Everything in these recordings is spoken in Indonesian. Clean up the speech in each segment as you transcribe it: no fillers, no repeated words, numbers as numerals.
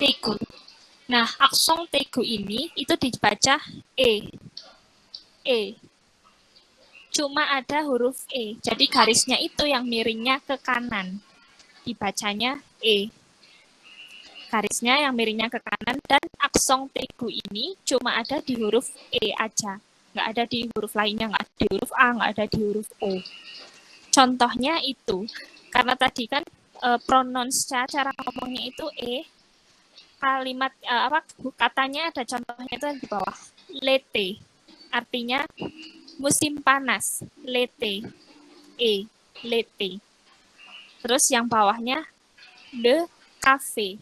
tegu. Nah, aksong tegu ini itu dibaca E. E. Cuma ada huruf E. Jadi garisnya itu yang miringnya ke kanan. Dibacanya E. Garisnya yang miringnya ke kanan dan aksong tegu ini cuma ada di huruf E aja. Nggak ada di huruf lainnya, nggak ada di huruf A, nggak ada di huruf O. Contohnya itu, karena tadi kan pronounce cara ngomongnya itu E, kalimat katanya ada contohnya itu di bawah. Lete, artinya musim panas. Lete, E, lete. Terus yang bawahnya le cafe.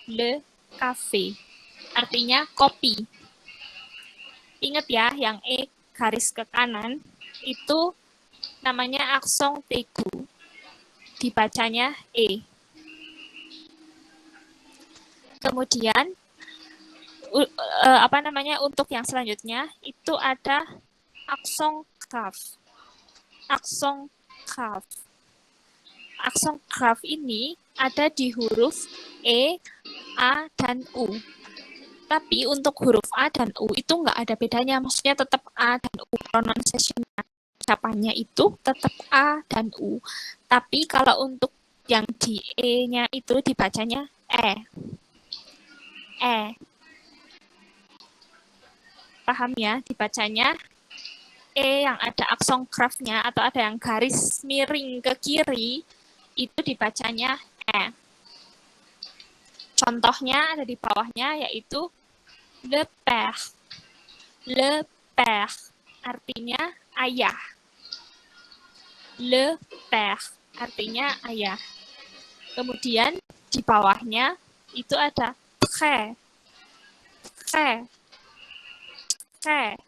Le cafe, artinya kopi. Ingat ya, yang E garis ke kanan itu namanya aksong tegu. Dibacanya E. Kemudian untuk yang selanjutnya itu ada aksong kaf. Aksong kaf. Aksong kaf ini ada di huruf E, A, dan U. Tapi untuk huruf A dan U itu nggak ada bedanya. Maksudnya tetap A dan U. Pronunciation-nya, ucapannya itu tetap A dan U. Tapi kalau untuk yang di E-nya itu dibacanya E. E. Paham ya? Dibacanya E yang ada aksong krafnya atau ada yang garis miring ke kiri, itu dibacanya E. Contohnya ada di bawahnya yaitu le père. Le père artinya ayah. Le père artinya ayah. Kemudian di bawahnya itu ada très. Très. Très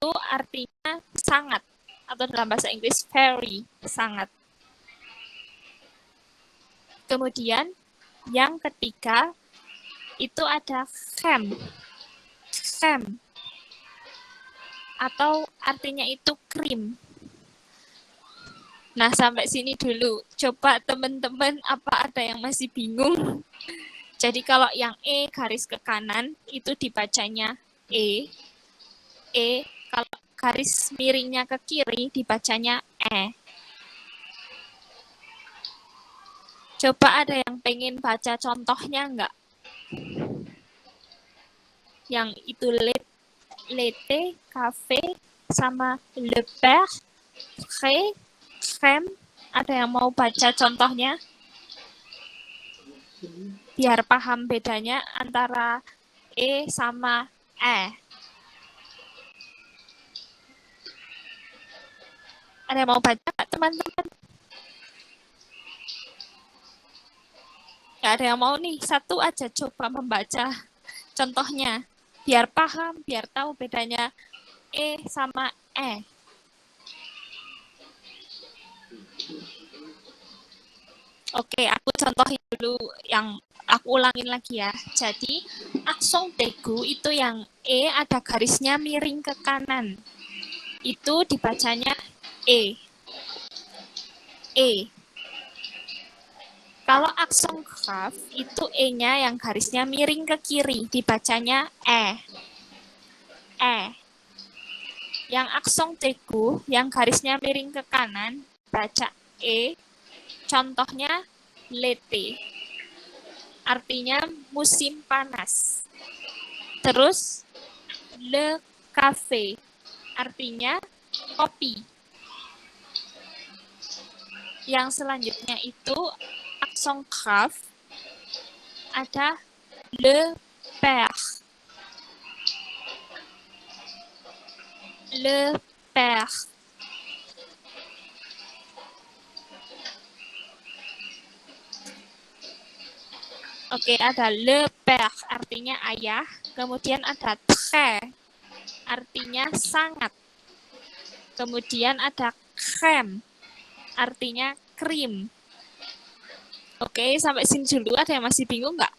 itu artinya sangat atau dalam bahasa Inggris very, sangat. Kemudian yang ketiga itu ada crème. Crème atau artinya itu krim. Nah, sampai sini dulu. Coba teman-teman apa ada yang masih bingung? Jadi kalau yang E garis ke kanan itu dibacanya E. E, kalau garis miringnya ke kiri dibacanya E. Coba ada yang pengen baca contohnya enggak? Yang itu lete, cafe, sama le père, très, crème. Ada yang mau baca contohnya? Biar paham bedanya antara E sama E. Ada yang mau baca nggak, teman-teman? Nggak ada yang mau nih, satu aja coba membaca contohnya. Biar paham, biar tahu bedanya E sama E. Oke, aku contohin dulu yang aku ulangin lagi ya. Jadi, aksong tegu itu yang E ada garisnya miring ke kanan. Itu dibacanya E. E. Kalau aksong kaf, itu E-nya yang garisnya miring ke kiri. Dibacanya E. E. Yang aksong tegu, yang garisnya miring ke kanan, baca E. Contohnya lete, artinya musim panas. Terus le cafe, artinya kopi. Yang selanjutnya itu aksong kaf, ada le père. Le père. Oke, ada le père, artinya ayah. Kemudian ada très, artinya sangat. Kemudian ada crème, artinya krim. Oke, sampai sini dulu. Ada yang masih bingung nggak?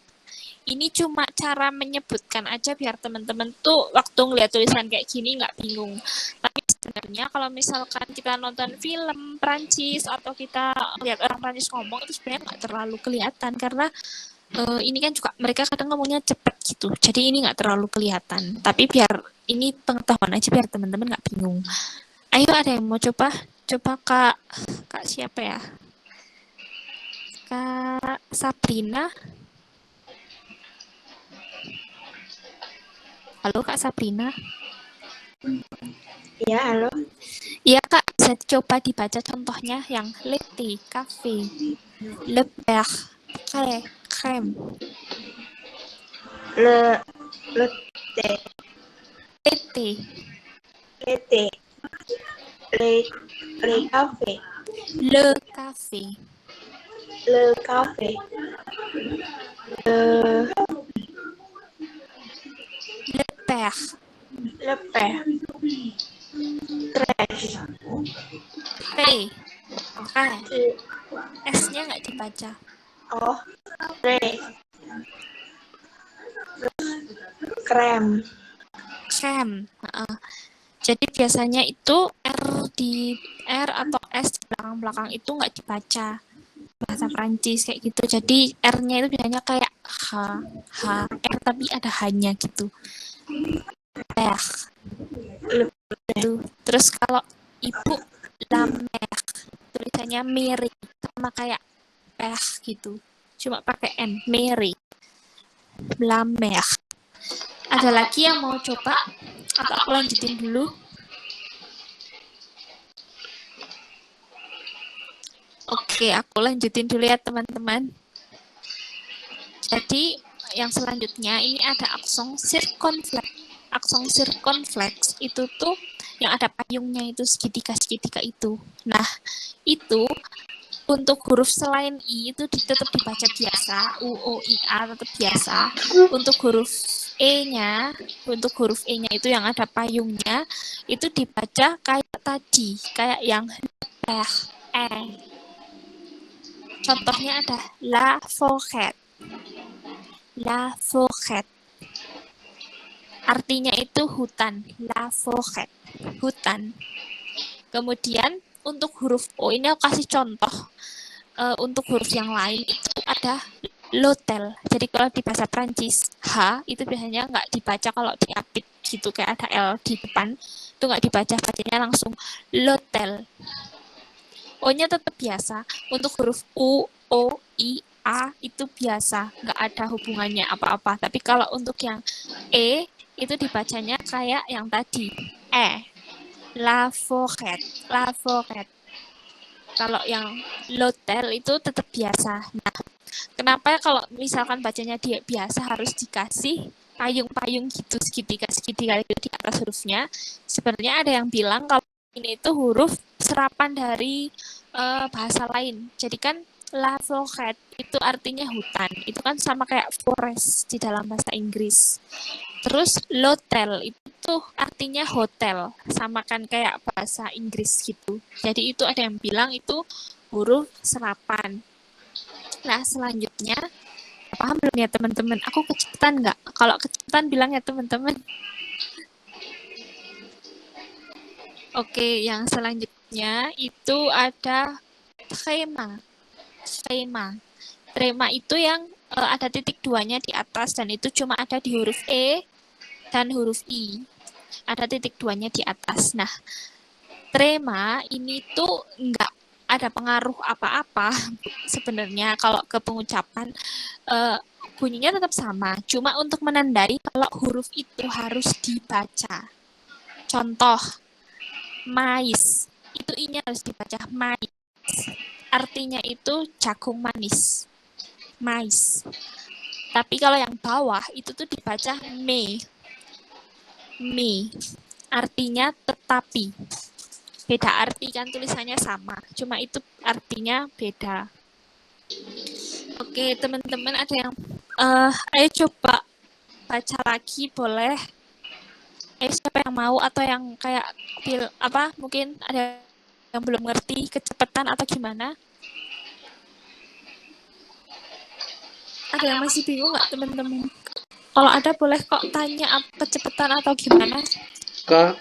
Ini cuma cara menyebutkan aja biar teman-teman tuh waktu ngeliat tulisan kayak gini nggak bingung. Tapi sebenarnya kalau misalkan kita nonton film Prancis atau kita lihat orang Prancis ngomong, itu sebenarnya nggak terlalu kelihatan karena ini kan juga mereka kadang ngomongnya cepet gitu, jadi ini nggak terlalu kelihatan. Tapi biar ini pengetahuan aja biar teman-teman nggak bingung. Ayo ada yang mau coba? Coba Kak siapa ya? Kak Sabrina. Halo Kak Sabrina. Ya, halo. Iya Kak, bisa coba dibaca contohnya yang latte, cafe, le beurre, crème. Le, le thé, Latte, le thé, le, le café, le café, le café, le, le beurre, le pain, tres, tre, tre. t- S-nya nggak dibaca. oh, tres, krem, Crème. Jadi biasanya itu R atau S di belakang-belakang itu nggak dibaca bahasa Prancis kayak gitu. Jadi R-nya itu biasanya kayak H, R tapi ada H-nya gitu. R itu. Terus kalau ibu la mer, tulisannya Mary sama kayak per gitu. Cuma pakai N, Mary. La mer. Ada lagi yang mau coba? Atau aku lanjutin dulu? Oke, aku lanjutin dulu ya teman-teman. Jadi yang selanjutnya ini ada aksong circumflex. Aksong circumflex itu tuh yang ada payungnya itu segitiga-segitiga itu. Nah, itu untuk huruf selain I itu tetap dibaca biasa, U, O, I, A tetap biasa. Untuk huruf E-nya, itu yang ada payungnya, itu dibaca kayak tadi, kayak yang Contohnya ada la forêt. La forêt. Artinya itu hutan, la forêt, hutan. Kemudian untuk huruf O ini aku kasih contoh. Untuk huruf yang lain itu ada l'hôtel. Jadi kalau di bahasa Prancis, H itu biasanya nggak dibaca kalau diapit gitu, kayak ada L di depan. Itu nggak dibaca, bacanya langsung l'hôtel. O-nya tetap biasa. Untuk huruf U, O, I, A itu biasa, nggak ada hubungannya apa-apa. Tapi kalau untuk yang E, itu dibacanya kayak yang tadi. La forêt, la forêt. Kalau yang l'hôtel itu tetap biasa. Nah, kenapa kalau misalkan bacanya dia biasa harus dikasih payung-payung gitu, segitiga-segitiga itu di atas hurufnya? Sebenarnya ada yang bilang kalau ini itu huruf serapan dari bahasa lain. Jadi kan la forêt itu artinya hutan. Itu kan sama kayak forest di dalam bahasa Inggris. Terus l'hôtel itu artinya hotel, sama kan kayak bahasa Inggris gitu. Jadi itu ada yang bilang itu huruf serapan. Nah, selanjutnya, paham belum ya teman-teman? Aku kecepatan nggak? Kalau kecepatan bilang ya teman-teman. Oke, yang selanjutnya itu ada trema. Trema. Trema itu yang ada titik duanya di atas dan itu cuma ada di huruf E dan huruf I. Ada titik duanya di atas. Nah, trema ini tuh nggak ada pengaruh apa-apa sebenarnya kalau ke pengucapan bunyinya tetap sama, cuma untuk menandai kalau huruf itu harus dibaca. Contoh, mais, itu I-nya harus dibaca mais. Artinya itu jagung manis, mais. Tapi kalau yang bawah itu tuh dibaca me, artinya tetapi. Beda arti kan, tulisannya sama, cuma itu artinya beda. Oke, teman-teman ada yang ayo coba baca lagi boleh. Siapa yang mau atau yang kayak mungkin ada yang belum ngerti kecepatan atau gimana? Ada yang masih bingung nggak teman-teman? Kalau ada boleh kok tanya apa kecepatan atau gimana? Kak,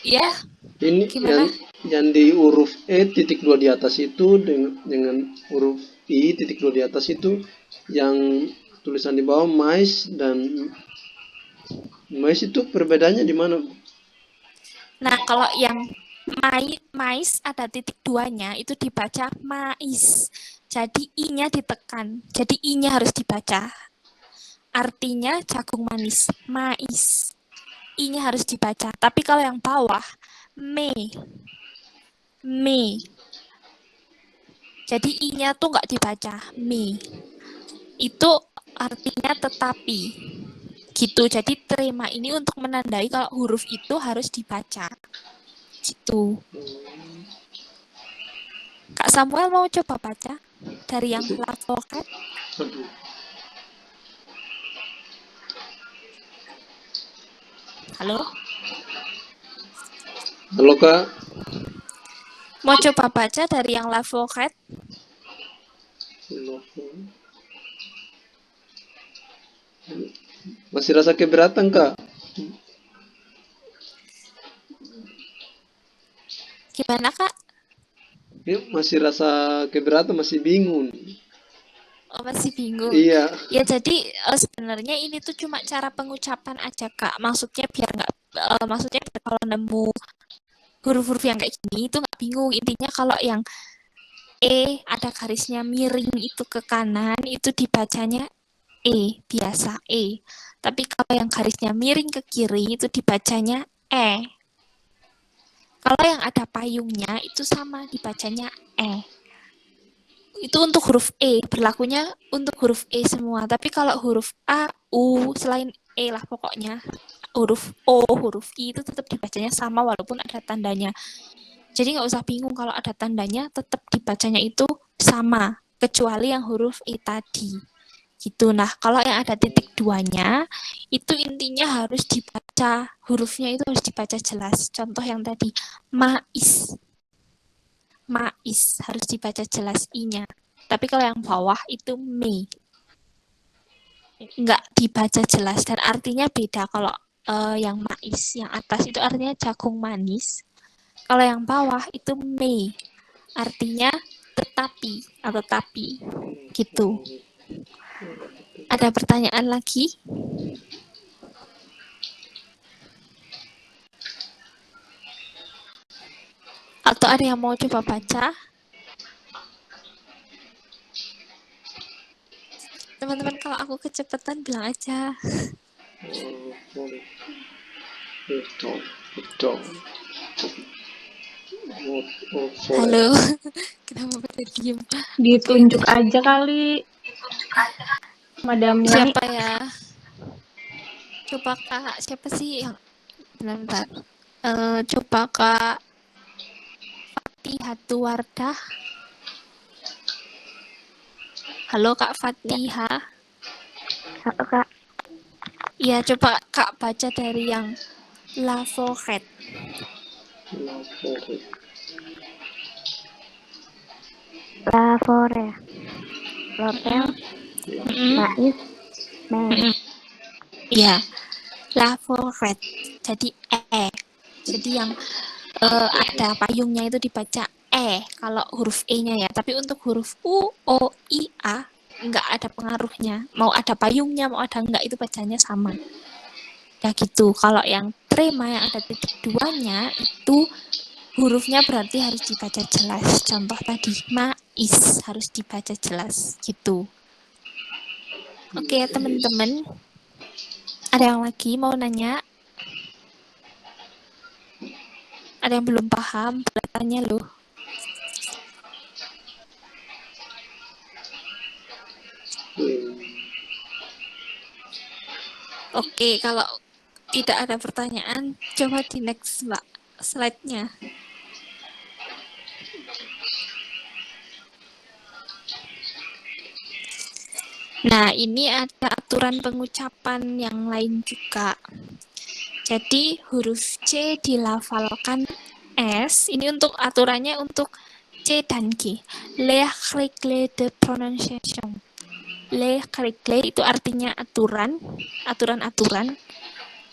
Ya, ini gimana? yang di huruf E titik 2 di atas itu dengan huruf I titik 2 di atas itu yang tulisan di bawah mais dan mais itu perbedaannya di mana? Nah, kalau yang mais ada titik duanya itu dibaca mais. Jadi i-nya ditekan. Jadi i-nya harus dibaca. Artinya jagung manis, mais. I-nya harus dibaca. Tapi kalau yang bawah me. Jadi i-nya tuh nggak dibaca, me. Itu artinya tetapi. Gitu. Jadi terima ini untuk menandai kalau huruf itu harus dibaca. Gitu. Kak Samuel mau coba baca dari yang Lavocat? Aduh. Halo? Halo Kak. Mau coba baca dari yang Lavocat? Masih rasa keberatan Kak? Gimana, Kak? Ini masih rasa keberatan, masih bingung. Oh, masih bingung. Iya. Ya, jadi sebenarnya ini tuh cuma cara pengucapan aja, Kak. Maksudnya biar nggak, maksudnya biar kalau nemu huruf-huruf yang kayak gini itu nggak bingung. Intinya kalau yang ada garisnya miring itu ke kanan, itu dibacanya biasa E. Tapi kalau yang garisnya miring ke kiri itu dibacanya E. Kalau yang ada payungnya itu sama dibacanya E. Itu untuk huruf E, berlakunya untuk huruf E semua. Tapi kalau huruf A, U, selain E lah pokoknya, huruf O, huruf I itu tetap dibacanya sama walaupun ada tandanya. Jadi nggak usah bingung kalau ada tandanya, tetap dibacanya itu sama, kecuali yang huruf E tadi. Gitu. Nah, kalau yang ada titik duanya, itu intinya harus dibaca, hurufnya itu harus dibaca jelas. Contoh yang tadi, mais. Mais, harus dibaca jelas I-nya. Tapi kalau yang bawah itu me. Nggak dibaca jelas, dan artinya beda. Kalau yang mais, yang atas itu artinya jagung manis. Kalau yang bawah itu me, artinya tetapi atau tapi. Gitu. Ada pertanyaan lagi? Atau ada yang mau coba baca? Teman-teman, kalau aku kecepatan bilang aja. Betul. Halo. Kenapa pada diem? Ditunjuk aja kali. Madamnya. Siapa ya? Coba Kak, siapa sih yang bentar. Coba Kak Fatihatu Wardah. Halo Kak Fatiha. Halo Kak. Iya, coba Kak baca dari yang Lavocat. Lavore. Lotel. Mais. Mais. Iya, Lavocat. Jadi E. Jadi yang ada payungnya itu dibaca E kalau huruf E-nya ya. Tapi untuk huruf U, O, I, A nggak ada pengaruhnya. Mau ada payungnya, mau ada enggak, itu bacanya sama. Ya gitu. Kalau yang trema yang ada titik duanya itu hurufnya berarti harus dibaca jelas. Contoh tadi, mais harus dibaca jelas. Gitu. Oke, teman-teman. Ada yang lagi mau nanya? Ada yang belum paham? Boleh tanya loh. Oke, kalau tidak ada pertanyaan, coba di next slide-nya. Nah, ini ada aturan pengucapan yang lain juga. Jadi, huruf C dilafalkan S. Ini untuk aturannya untuk C dan G. Les règles de prononciation. Les règles itu artinya aturan, aturan-aturan.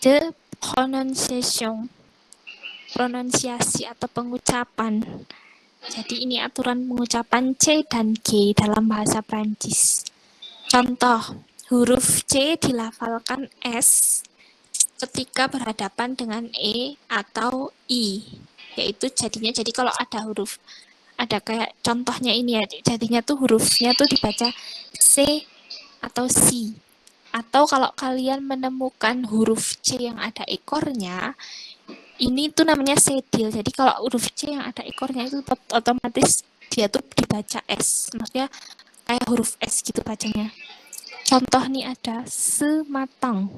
De prononciation, pronunsiasi atau pengucapan. Jadi ini aturan pengucapan C dan G dalam bahasa Prancis. Contoh, huruf C dilafalkan S ketika berhadapan dengan E atau I. Yaitu jadi kalau ada kayak contohnya ini ya, jadinya tuh hurufnya tuh dibaca C atau C. Atau kalau kalian menemukan huruf C yang ada ekornya, ini tuh namanya sedil. Jadi kalau huruf C yang ada ekornya itu otomatis dia tuh dibaca S. Maksudnya kayak huruf S gitu bacanya. Contoh nih ada sematang.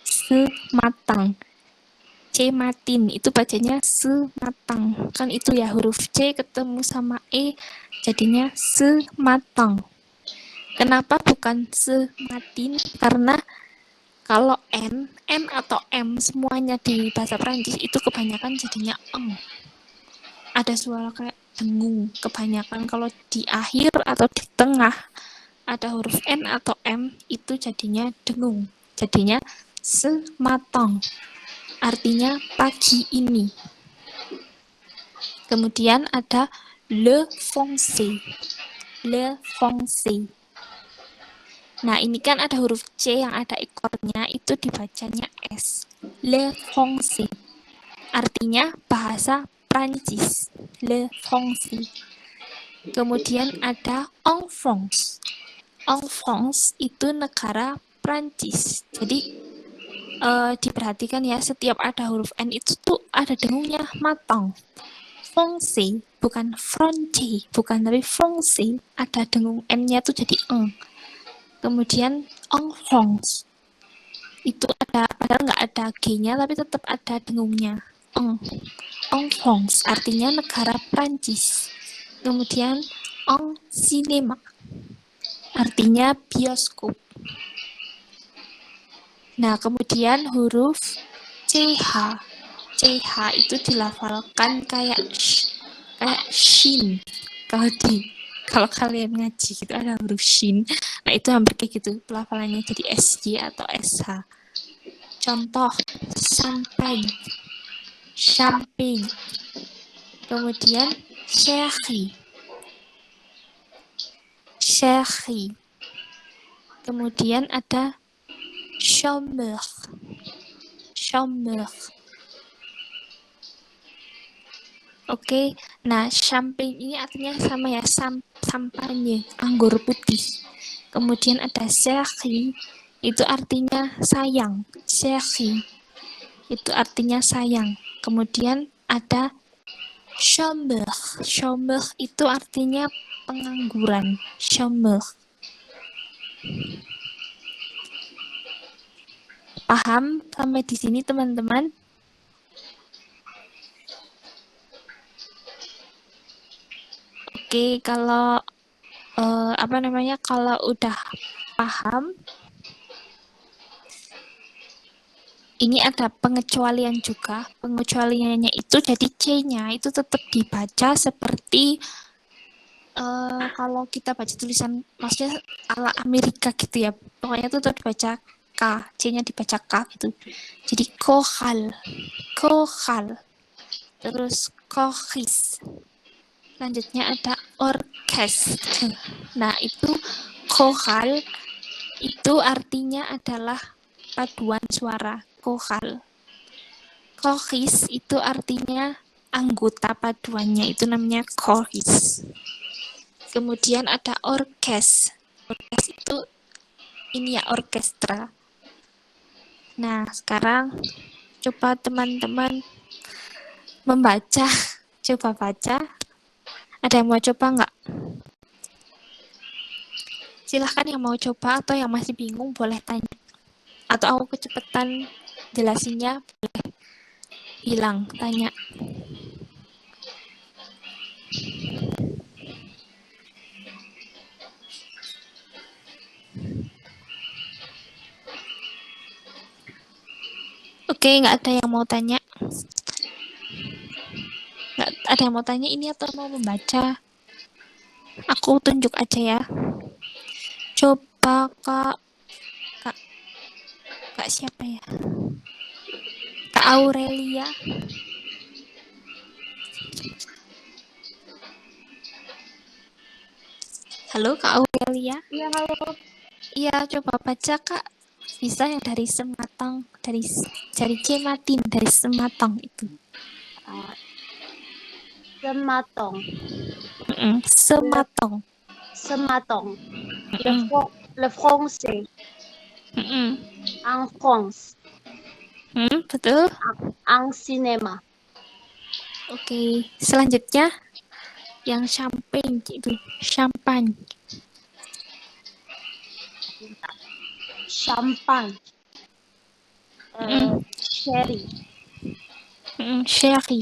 Sematang. C matin itu bacanya sematang. Kan itu ya huruf C ketemu sama E jadinya sematang. Kenapa bukan sematin? Karena kalau N atau M semuanya di bahasa Prancis itu kebanyakan jadinya eng. Ada suara kayak dengung. Kebanyakan kalau di akhir atau di tengah ada huruf N atau M itu jadinya dengung. Jadinya sematang. Artinya pagi ini. Kemudian ada le foncé. Le foncé. Nah, ini kan ada huruf C yang ada ekornya, itu dibacanya S. Le foncé. Artinya bahasa Prancis. Le foncé. Kemudian ada en France. En France itu negara Prancis. Jadi, diperhatikan ya, setiap ada huruf N itu tuh ada dengungnya matang. Foncé, bukan France, bukan tapi foncé. Ada dengung N-nya tuh jadi eng. Kemudian en France itu ada padahal nggak ada G-nya tapi tetap ada dengungnya. En France artinya negara Prancis. Kemudian en cinéma artinya bioskop. Nah, kemudian huruf CH. CH itu dilafalkan kayak shin. Kalau kalian ngaji gitu ada huruf shin. Nah, itu hampir kayak gitu pelafalannya jadi SY atau SH. Contoh, champagne. Kemudian chéri. Kemudian ada chômeur. Oke, nah champagne ini artinya sama ya, sampanye, anggur putih. Kemudian ada chéri, itu artinya sayang. Chéri, itu artinya sayang. Kemudian ada chômeur. Chômeur itu artinya pengangguran. Chômeur. Paham sampai di sini teman-teman? Oke, kalau kalau udah paham, ini ada pengecualian juga. Pengecualiannya itu jadi C-nya itu tetap dibaca seperti kalau kita baca tulisan, maksudnya ala Amerika gitu ya. Pokoknya itu tetap dibaca K, C-nya dibaca K gitu. Jadi kohal. Terus kohis. Selanjutnya ada orkestra. Nah, itu kohal itu artinya adalah paduan suara, kohal. Kohis itu artinya anggota paduannya, itu namanya kohis. Kemudian ada orkes. Orkes itu ini ya, orkestra. Nah, sekarang coba teman-teman membaca. Coba baca. Ada yang mau coba nggak? Silahkan yang mau coba atau yang masih bingung boleh tanya. Atau aku kecepatan jelasinnya boleh bilang, tanya. Oke, nggak ada yang mau tanya. Nggak ada yang mau tanya ini atau mau membaca? Aku tunjuk aja ya. Coba Kak siapa ya? Kak Aurelia. Halo Kak Aurelia. Iya, halo. Iya, coba baca Kak. Bisa yang dari sematang, dari cematin, dari sematang itu. Sematong. Sematang. Sematong. Mm-mm. Le français. Mm-mm. En France. Betul. En cinéma. Oke, selanjutnya yang champagne itu, champagne. Champagne. Sherry. Sherry.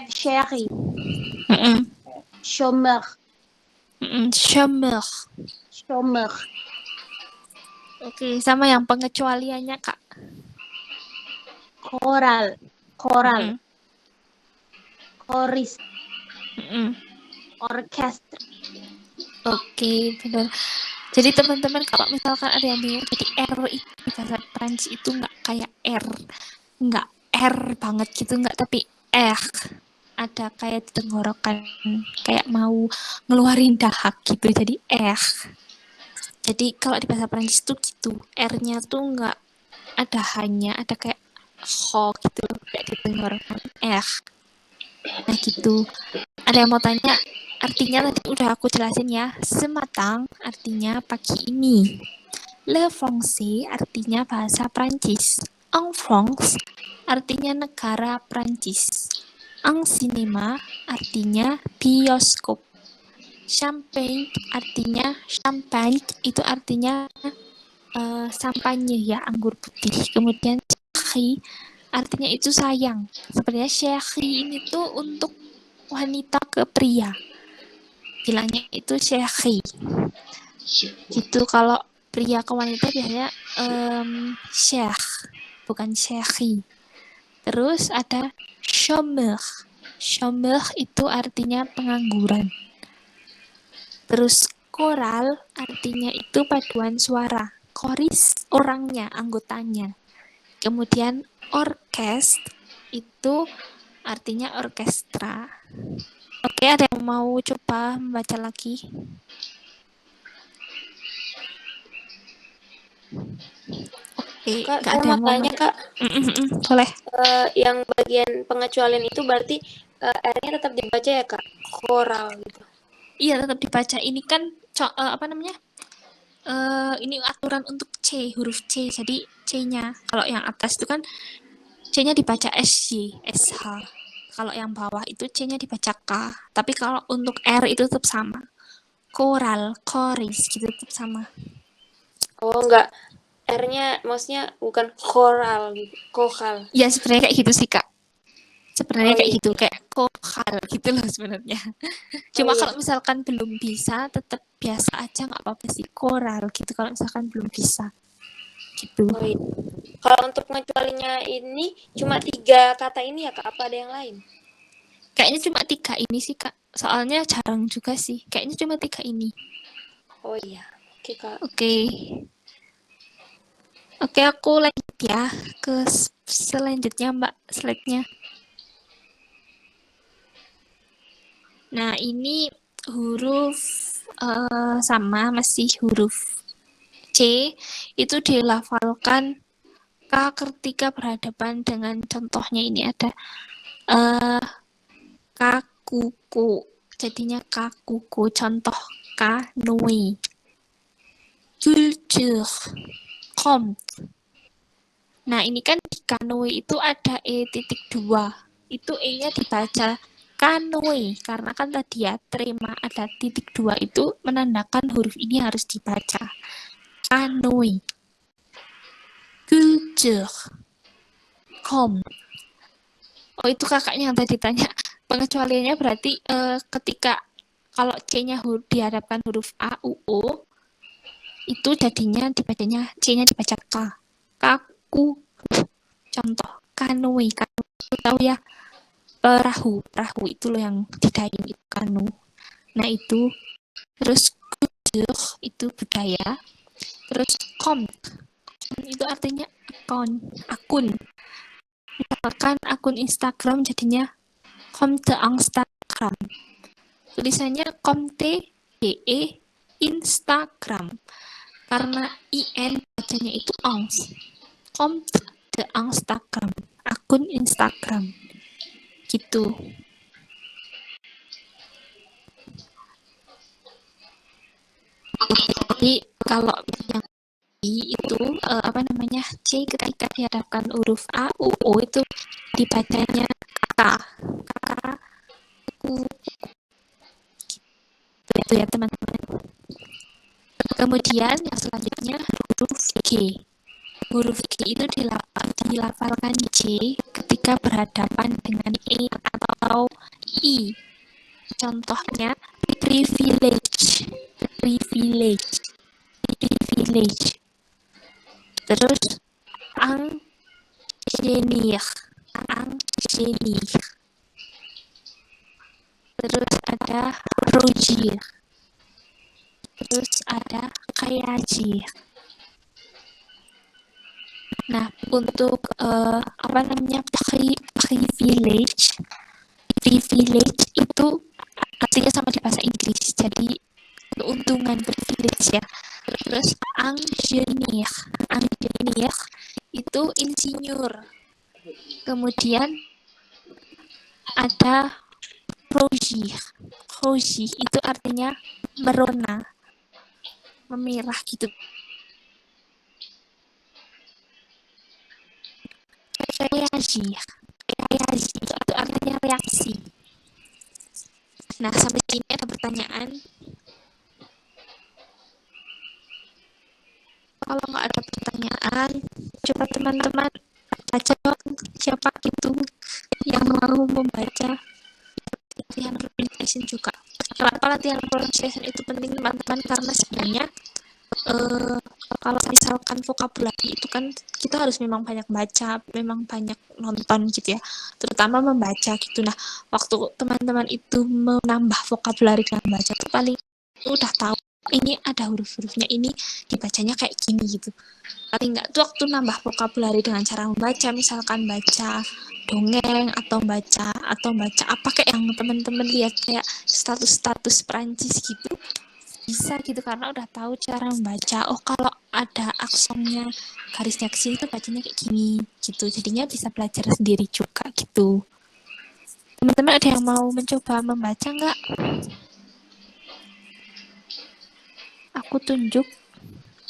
Sherry. Mm-mm. Chômeur. Chômeur. Chômeur. Oke, sama yang pengecualiannya Kak. Choral. Choral. Mm-mm. Choriste. Mm-mm. Orchestre. Oke, benar. Jadi teman-teman kalau misalkan ada yang bingung, jadi R itu di bahasa Prancis itu nggak kayak R, nggak R banget gitu, nggak, tapi R. Ada kayak di tenggorokan, kayak mau ngeluarin dahak gitu, jadi R. Jadi kalau di bahasa Prancis tuh gitu, R-nya tuh nggak ada hanya, ada kayak ho gitu, kayak di tenggorokan R. Nah gitu. Ada yang mau tanya? Artinya tadi udah aku jelasin ya. Sematang artinya pagi ini. Le Français artinya bahasa Prancis. En France artinya negara Prancis. En cinéma artinya bioskop. Champagne artinya champagne itu artinya sampanye ya, anggur putih. Kemudian chéri artinya itu sayang. Sebenarnya chéri ini tuh untuk wanita ke pria. Bilangnya itu chéri. Gitu kalau pria ke wanita biasanya cher, bukan chéri. Terus ada chômeur. Chômeur itu artinya pengangguran. Terus koral artinya itu paduan suara. Choris orangnya, anggotanya. Kemudian orkest itu artinya orkestra. Oke, ada yang mau coba membaca lagi? Oke, Kak, nggak saya ada mau yang mau tanya, Kak. boleh. Yang bagian pengecualian itu berarti R-nya tetap dibaca ya, Kak? Choral gitu. Iya, tetap dibaca. Ini kan apa namanya? Ini aturan untuk C, huruf C. Jadi C-nya kalau yang atas itu kan C-nya dibaca SY, SH. Kalau yang bawah itu C-nya dibaca K. Tapi kalau untuk R itu tetap sama. Choral, chorus gitu tetap sama. Oh, enggak. R-nya maksudnya bukan choral gitu. Choral. Ya sebenarnya kayak gitu sih Kak. Sebenarnya Oh, kayak iya. gitu, kayak chokal gitu loh sebenarnya. Cuma iya. kalau misalkan belum bisa, tetap biasa aja, nggak apa-apa sih, koral gitu kalau misalkan belum bisa. Gitu. Oh, iya. Kalau untuk pengecualinya ini cuma 3 kata ini ya, Kak? Apa ada yang lain? Kayaknya cuma 3 ini sih Kak. Soalnya jarang juga sih. Kayaknya cuma 3 ini. Oh iya. Oke, Kak. Oke. Oke, aku lanjut ya ke selanjutnya Mbak, slide-nya. Nah, ini huruf sama, masih huruf C. Itu dilafalkan K ketika berhadapan dengan contohnya ini ada kakuku. Jadinya kakuku. Contoh kanui. Culture. Kom. Nah, ini kan di kanui itu ada E.2. Itu E-nya dibaca kanui. Karena kan tadi ya, terima ada titik 2 itu menandakan huruf ini harus dibaca. Kanui. Culture. Kom. Oh, itu kakaknya yang tadi tanya. Pengecualiannya berarti ketika kalau C-nya dihadapkan huruf A, U, O, itu jadinya dibacanya C-nya dibaca K. Kaku. Contoh, kanui. Kanu itu tahu ya, perahu. Perahu itu loh yang di dayung itu kanu. Nah, itu. Terus kultur itu budaya. Terus kom. Kom itu artinya akun. Misalkan akun Instagram jadinya Komte Instagram. Tulisannya Komte DE Instagram. karena IN bacanya itu ons. Komt de Instagram, akun Instagram. Gitu. Jadi kalau yang itu C ketika dihadapkan huruf A, U, O itu dibacanya K, U, itu ya teman-teman. Kemudian yang selanjutnya huruf G. Huruf G itu dilafalkan J ketika berhadapan dengan E atau I. Contohnya privilege. Terus ingenieur. Terus ada Roger. Terus ada réagir. Nah, untuk privilege itu artinya sama di bahasa Inggris. Jadi keuntungan, privilege ya. Terus ingenieur itu insinyur. Kemudian ada rougir itu artinya merona, memerah gitu. Réagir itu artinya reaksi. Nah, sampai sini ada pertanyaan. Kalau nggak ada pertanyaan, coba teman-teman baca siapa itu yang mau membaca latihan pronunciation juga. Kenapa latihan pronunciation itu penting teman-teman? Karena sebenarnya kalau misalkan vocabulary itu kan kita harus memang banyak baca, memang banyak nonton gitu ya, terutama membaca gitu. Nah, waktu teman-teman itu menambah vocabulary dengan baca tuh paling udah tahu ini ada huruf-hurufnya, ini dibacanya kayak gini gitu. Paling nggak tuh waktu nambah vocabulary dengan cara membaca, misalkan baca dongeng atau baca apa kayak yang teman-teman lihat kayak status Perancis gitu, bisa gitu karena udah tahu cara membaca. Oh, kalau ada aksonnya garisnya ke sini tuh bacanya kayak gini gitu. Jadinya bisa belajar sendiri juga gitu. Teman-teman ada yang mau mencoba membaca nggak? Aku tunjuk.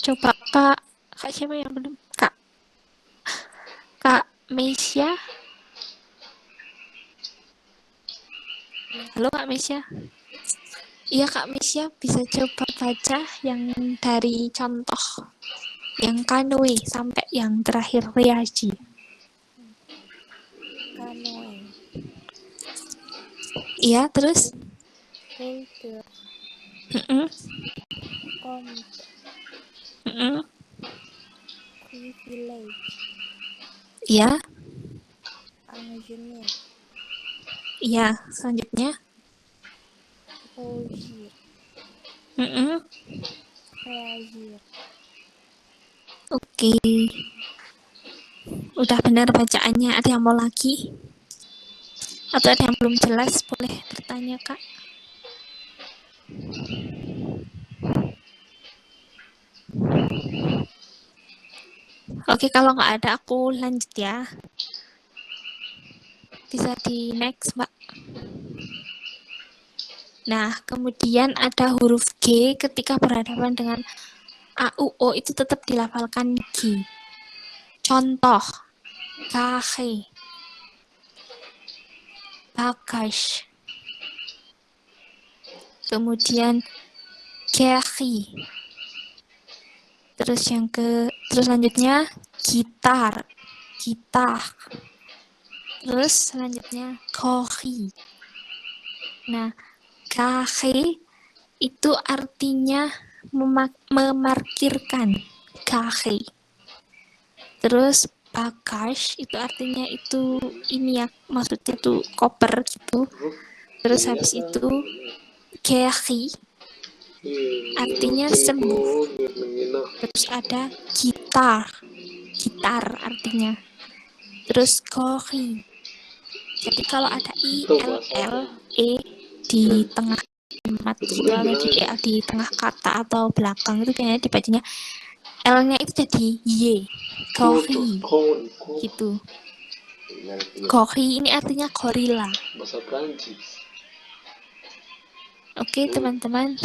Coba Kak siapa yang belum? Kak Meisya. Halo Kak Meisya. Iya Kak Meisya, bisa coba baca yang dari contoh yang kanoe sampai yang terakhir reagi. Kanoe, Iya, terus? culture, komt, privilege, Iya, ingenieur, iya. Selanjutnya? rougir, réagir. Oke. Udah benar bacaannya. Ada yang mau lagi? Atau ada yang belum jelas? Boleh bertanya, Kak. Oke, kalau nggak ada, aku lanjut ya. Bisa di next, Mbak. Nah, kemudian ada huruf G ketika berhadapan dengan A, U, O itu tetap dilafalkan G. Contoh, kahe, bagage, kemudian keri, terus selanjutnya gitar, terus selanjutnya kori. Nah, kahe itu artinya memarkirkan, kahe. Terus bagage itu artinya itu ini ya, maksudnya tuh koper gitu. Terus habis itu keri artinya sembuh. Terus ada gitar artinya. Terus kori. Jadi kalau ada I, L, L, E di tengah kalimat Itu gitu, atau di tengah kata atau belakang itu kayaknya dibacanya L-nya itu jadi Y, gori gitu. Gori ini artinya gorila. Bahasa Prancis. Oke teman-teman,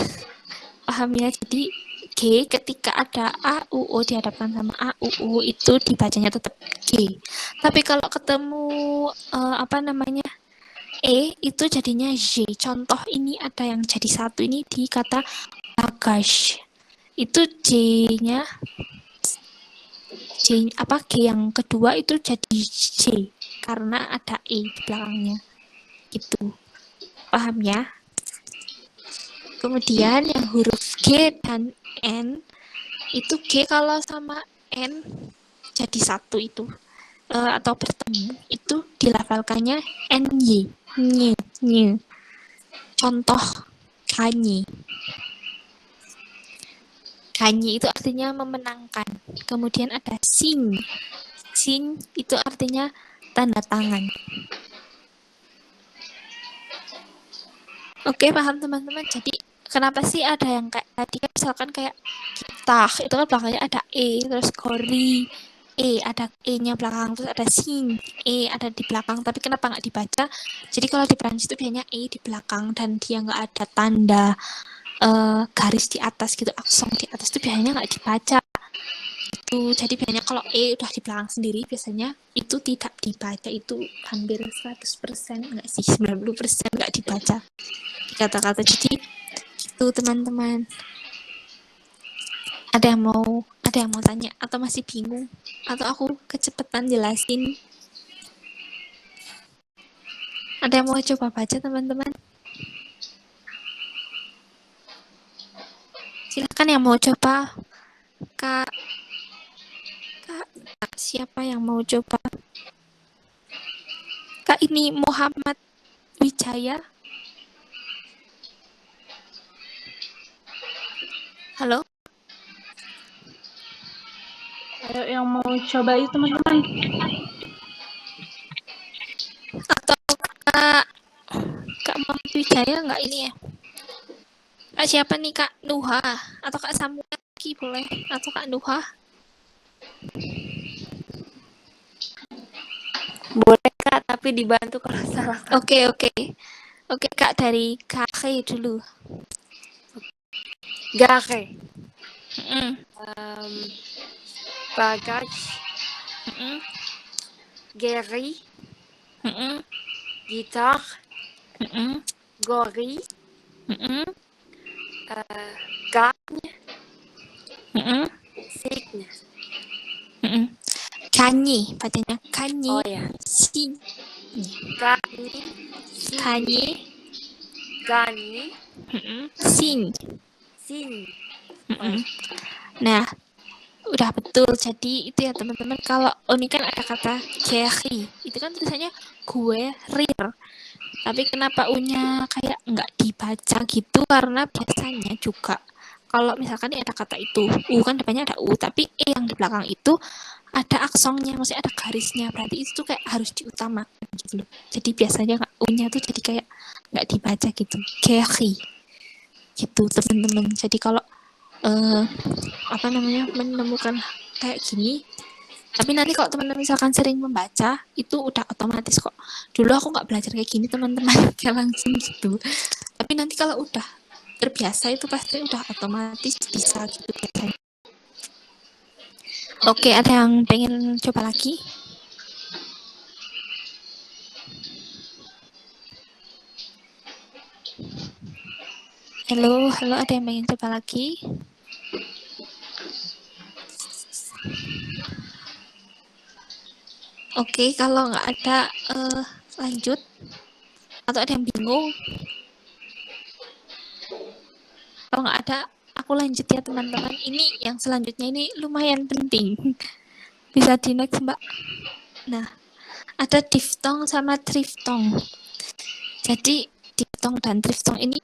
paham ya? Jadi G ketika ada A, U, O dihadapkan sama A, U, O itu dibacanya tetap G. Tapi kalau ketemu E itu jadinya Z. Contoh ini ada yang jadi satu ini di kata bagage. Itu G-nya G yang kedua itu jadi J karena ada E di belakangnya. Gitu. Paham ya? Kemudian yang huruf G dan N itu G kalau sama N jadi satu itu atau bertemu itu dilafalkannya NY, ny. Contoh kanyi. Kanyi itu artinya memenangkan. Kemudian ada sing. Sing itu artinya tanda tangan. Oke, paham teman-teman. Jadi kenapa sih ada yang kayak tadi kan misalkan kayak gitar itu kan belakangnya ada E, terus gori E, ada E-nya belakang, terus ada sing E ada di belakang, tapi kenapa nggak dibaca? Jadi kalau di Prancis itu biasanya E di belakang dan dia nggak ada tanda garis di atas gitu, aksong di atas itu biasanya nggak dibaca itu. Jadi biasanya kalau E udah di belakang sendiri biasanya itu tidak dibaca, itu hampir 100% nggak sih, 90% nggak dibaca kata-kata. Jadi itu teman-teman. Ada yang mau tanya atau masih bingung atau aku kecepatan jelasin? Ada yang mau coba baca teman-teman? Silakan yang mau coba. Kak, siapa yang mau coba? Kak ini Muhammad Wijaya. Halo? Ayo yang mau coba itu teman-teman. Atau Kak Muhammad Wijaya nggak ini ya? Kak siapa nih, Kak Nuha? Atau Kak Samuaki boleh? Atau Kak Nuha? Boleh Kak, tapi dibantu kalau salah. Oke, Kak dari Kakek dulu. Gare. Mm-mm. Bagage. Mm-mm. Geri. Mm-mm. Gitar. Mm-mm. Gori. Mm-mm. Gagne. Mm-mm. Signe. Mm-mm. Kanyi, bacanya kanyi. Oh ya. Sing. Gani. Kanyi. Gani. Mm-mm. Sing. Sin. Mm-mm. Nah, udah betul. Jadi itu ya teman-teman. Kalau ini kan ada kata Jerry, itu kan tulisannya gue rir. Tapi kenapa U-nya kayak nggak dibaca gitu? Karena biasanya juga kalau misalkan ada kata itu U kan depannya ada U, tapi E yang di belakang itu ada aksongnya, maksudnya ada garisnya. Berarti itu tuh kayak harus diutamakan gitu loh. Jadi biasanya U-nya tuh jadi kayak nggak dibaca gitu. Jerry. Gitu teman-teman. Jadi kalau menemukan kayak gini, tapi nanti kalau teman-teman misalkan sering membaca itu udah otomatis kok. Dulu aku nggak belajar kayak gini teman-teman, kayak langsung gitu, tapi nanti kalau udah terbiasa itu pasti udah otomatis bisa gitu biasanya. Oke, ada yang pengen coba lagi? Halo, ada yang pengen coba lagi? Oke, kalau nggak ada lanjut. Atau ada yang bingung? Kalau nggak ada, aku lanjut ya teman-teman. Ini yang selanjutnya ini lumayan penting. Bisa di next Mbak. Nah, ada diftong sama triftong. Jadi diftong dan triftong ini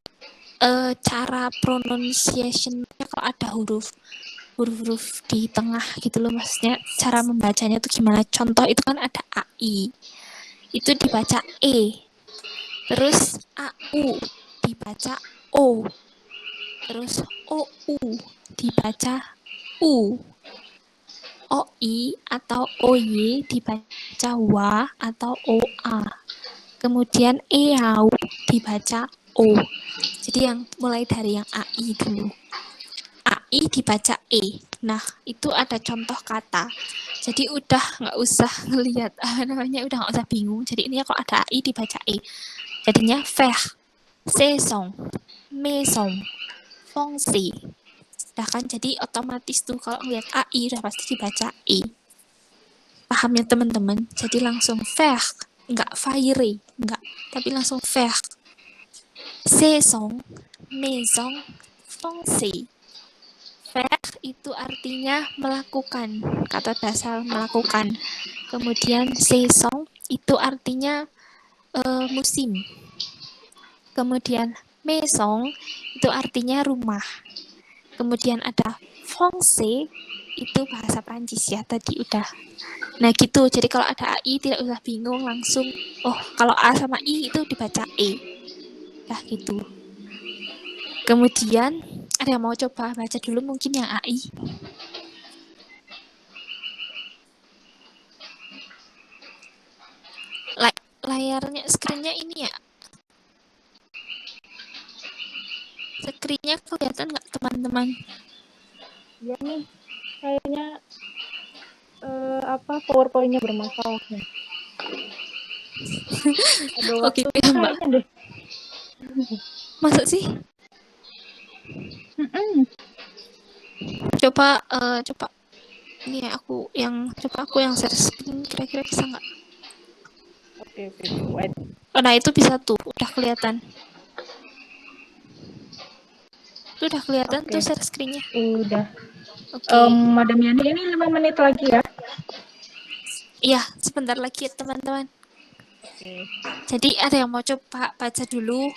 cara pronunciation-nya kalau ada huruf-huruf di tengah gitu loh, maksudnya cara membacanya itu gimana. Contoh itu kan ada AI, itu dibaca E, terus AU dibaca O. Terus OU dibaca U. OI atau OY dibaca WA atau OA. Kemudian EAU dibaca O. Jadi yang mulai dari yang AI dulu. AI dibaca E. Nah, itu ada contoh kata. Jadi udah nggak usah ngelihat udah nggak usah bingung. Jadi ini kalau ada AI dibaca E. Jadinya faire, saison, maison, fongsi. Nah kan jadi otomatis tuh kalau ngelihat AI udah pasti dibaca E. Paham ya teman-teman? Jadi langsung faire, nggak faire, nggak, tapi langsung faire. Saison, maison, fongsi. Faire itu artinya melakukan, kata dasar melakukan. Kemudian saison itu artinya musim. Kemudian maison itu artinya rumah. Kemudian ada fongsi itu bahasa Prancis ya, tadi udah. Nah gitu, jadi kalau ada AI tidak usah bingung, langsung, oh kalau A sama I itu dibaca E. Nah gitu. Kemudian, ada yang mau coba baca dulu mungkin yang AI? Layarnya, screen-nya ini ya? Screen-nya kelihatan nggak teman-teman? Ya nih, kayaknya PowerPoint-nya bermasalah nih. Ada Oke, waktunya Mbak. kayaknya deh. Masa sih? Coba ini ya aku yang share screen, kira-kira bisa nggak? Oke, wait. Oh, nah itu bisa tuh, udah kelihatan. Itu udah kelihatan Oke. tuh share screen-nya. Udah. Oke. Madam Yani, ini 5 menit lagi ya. Iya, sebentar lagi ya teman-teman. Oke. Jadi ada yang mau coba baca dulu?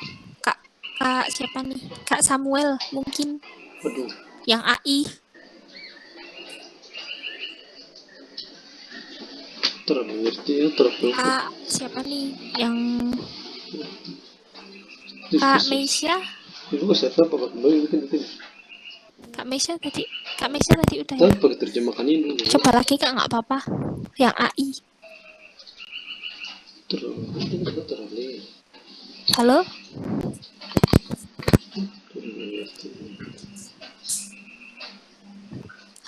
Kak siapa nih? Kak Samuel mungkin. Waduh. Yang AI. Terlalu ngerti ya, terlalu. Kak siapa nih? Yang Kak Meisha? Itu siapa Pak Kembali mungkin. Kak Meisha tadi udah ya. Tapi pakai terjemahkan ini dulu. Coba lagi Kak, nggak apa-apa. Yang AI. Terlalu. Halo?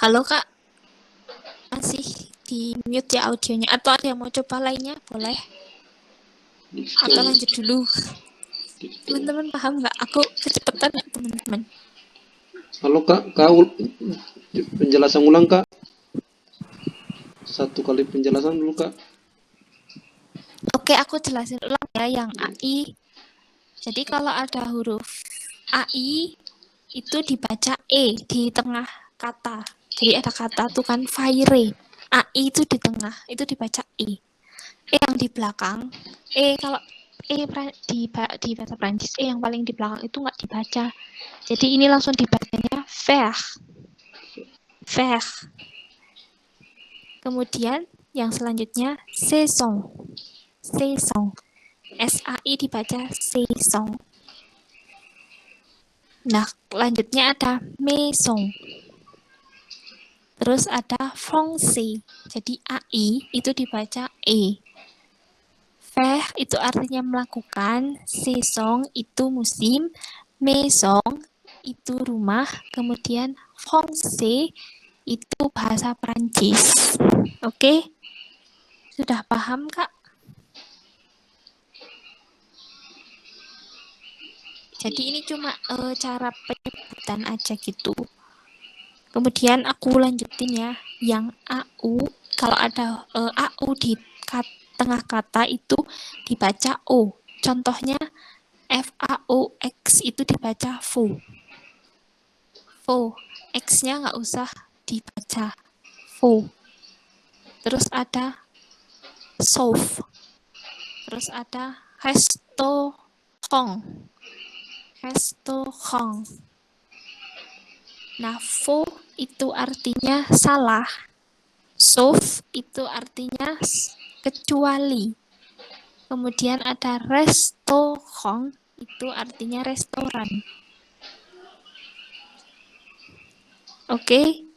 Halo Kak. Masih di mute ya audionya. Atau ada yang mau coba lainnya? Boleh. Atau lanjut dulu. Teman-teman paham nggak? Aku kecepatan nggak teman-teman? Halo Kak, penjelasan ulang Kak. Satu kali penjelasan dulu Kak. Oke, aku jelasin ulang ya yang AI. Jadi kalau ada huruf AI itu dibaca E di tengah kata. Jadi ada kata tuh kan faire. AI itu di tengah, itu dibaca E. E yang di belakang, kalau di bahasa Prancis yang paling di belakang itu nggak dibaca. Jadi ini langsung dibacanya faire. Faire. Kemudian yang selanjutnya saison. Saison. SAI dibaca saison. Nah, lanjutnya ada maison. Terus ada fongsi. Jadi AI itu dibaca E. Faire itu artinya melakukan, saison itu musim, maison itu rumah, kemudian fongsi itu bahasa Prancis. Oke? Sudah paham, Kak? Jadi ini cuma cara penyebutan aja gitu. Kemudian aku lanjutin ya, yang AU, kalau ada AU di tengah kata itu dibaca O. Contohnya FAOX itu dibaca fo. Fo. X-nya nggak usah dibaca. Fo. Terus ada sauf. Terus ada restaurant. Restaurant. Nah, fo itu artinya salah. Sauf itu artinya kecuali. Kemudian ada restaurant itu artinya restoran. Oke.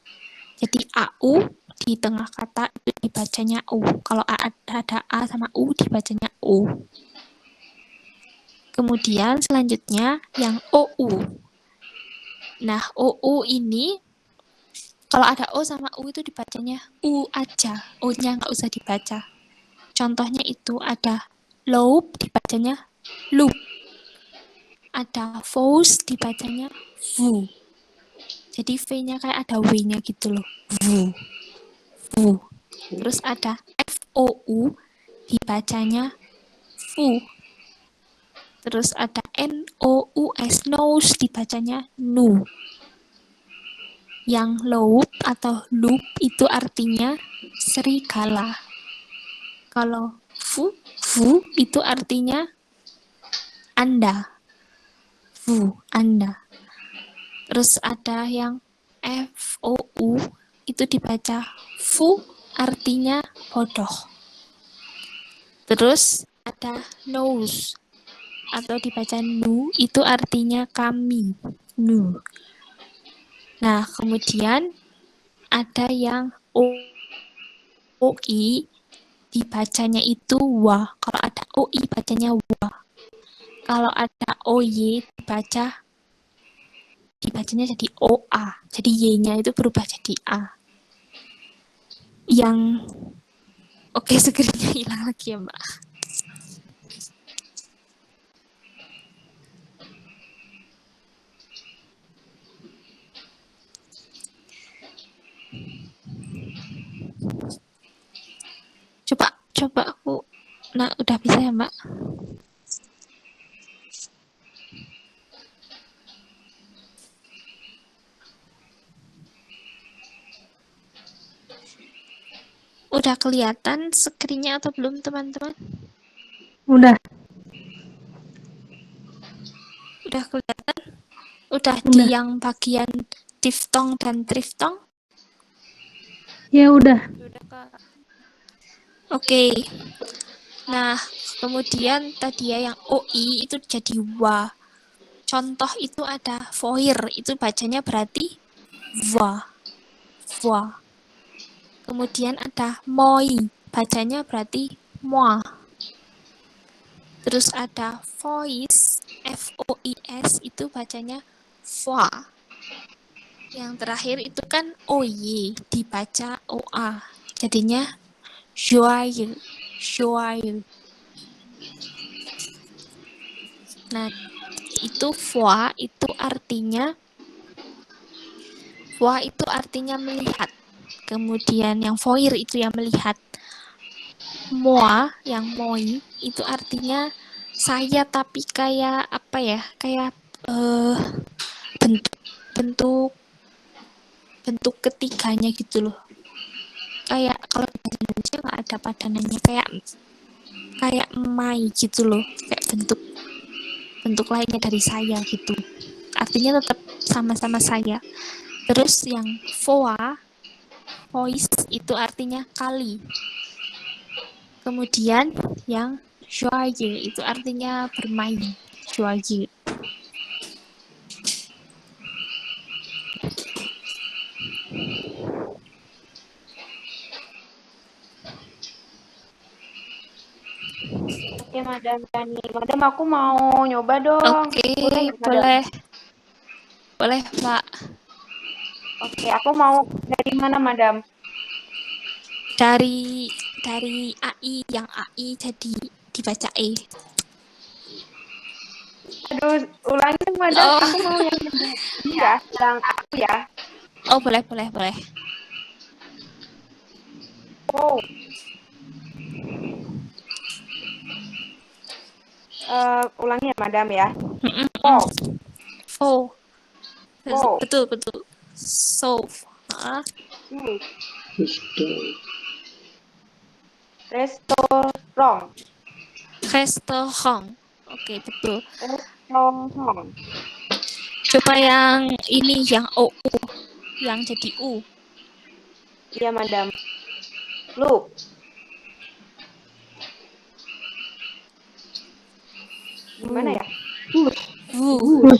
Jadi AU di tengah kata itu dibacanya U. Kalau ada A sama U dibacanya U. Kemudian selanjutnya yang OU. Nah, OU ini kalau ada O sama U itu dibacanya U aja. O-nya nggak usah dibaca. Contohnya itu ada loop dibacanya loop. Ada fous dibacanya vu. Jadi V-nya kayak ada W-nya gitu loh. Vu. Vu. Terus ada FOU dibacanya fu. Terus ada NOUS nose dibacanya nu. Yang loop atau loop itu artinya serigala. Kalau fu itu artinya Anda. Fu, Anda. Terus ada yang FOU itu dibaca fu artinya bodoh. Terus ada nose atau dibaca nu itu artinya kami. Nu. Nah, kemudian ada yang OI dibacanya itu wa. Kalau ada OI bacanya wa. Kalau ada OY dibacanya jadi OA. Jadi Y-nya itu berubah jadi A. Yang oke, screen-nya hilang lagi ya, Mbak. Coba aku. Nah, udah bisa ya, Mbak? Udah kelihatan screen-nya atau belum, teman-teman? Udah. Udah kelihatan? Udah di yang bagian diftong dan triftong? Ya udah. Udah, Kak. Oke. Nah, kemudian tadi ya yang OI itu jadi wa. Contoh itu ada foir, itu bacanya berarti wa. Wa. Kemudian ada moi, bacanya berarti moi. Terus ada voice, FOIS, itu bacanya foi. Yang terakhir itu kan OY, dibaca OA. Jadinya joyeux, joyeux. Nah, itu foi itu artinya melihat. Kemudian yang foir itu yang melihat. Moi, yang moi, itu artinya saya tapi kayak apa ya? Kayak bentuk ketiganya gitu loh. Kayak kalau di bahasa Indonesia nggak ada padanannya, kayak mai gitu loh. Kayak bentuk lainnya dari saya gitu. Artinya tetap sama-sama saya. Terus yang voice itu artinya kali. Kemudian yang joyeux itu artinya bermain. Joyeux. Oke, Madam Dani. Madam, aku mau nyoba dong. Oke, Boleh nggak, Madam? boleh, Mbak. Oke, aku mau dari mana, Madam? Dari AI, yang AI jadi dibaca E. Aduh, ulangi dong, Madam. Oh. Aku mau yang ini ya, yang aku ya. Oh, boleh. Oh. Ulangi ya, Madam ya. Oh. Oh. Oh. Betul. So. Restoran. Restaurant. Oke, betul. Restoran. Coba yang ini, yang OU, yang jadi U. Iya, Madam. Look. Gimana ya? Wus. Wu, Wus.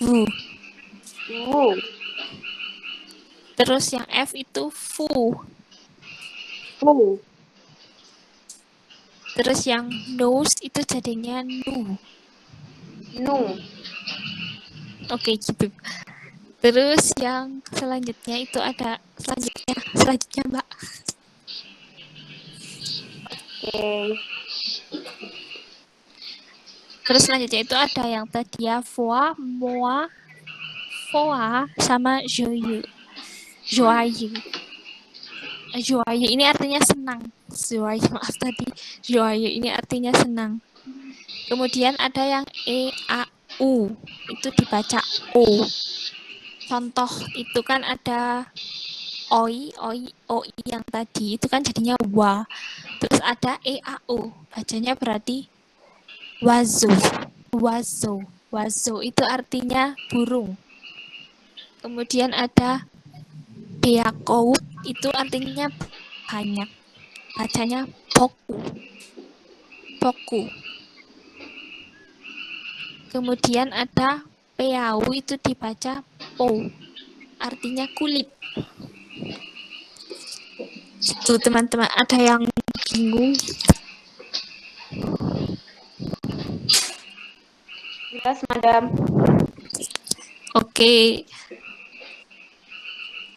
wu. Wu. Terus yang F itu fu. Wu. Terus yang nose itu jadinya nu. Nu. Oke, gitu. Terus yang selanjutnya itu ada selanjutnya Mbak. Oke. Terus selanjutnya itu ada yang tadi ya foi, moi, foa sama joyeux. Joyeux. Joyeux ini artinya senang. Joyeux, maaf tadi. Joyeux ini artinya senang. Kemudian ada yang e, a, u. Itu dibaca o. Contoh itu kan ada oi, oi yang tadi itu kan jadinya wa. Terus ada e, a, u. Bacanya berarti wazo. Wazo. Wazo itu artinya burung. Kemudian ada beakou itu artinya banyak. Bacanya boku. Boku. Kemudian ada peau itu dibaca po. Artinya kulit. Itu teman-teman, ada yang bingung? Jelas, Madam. Oke.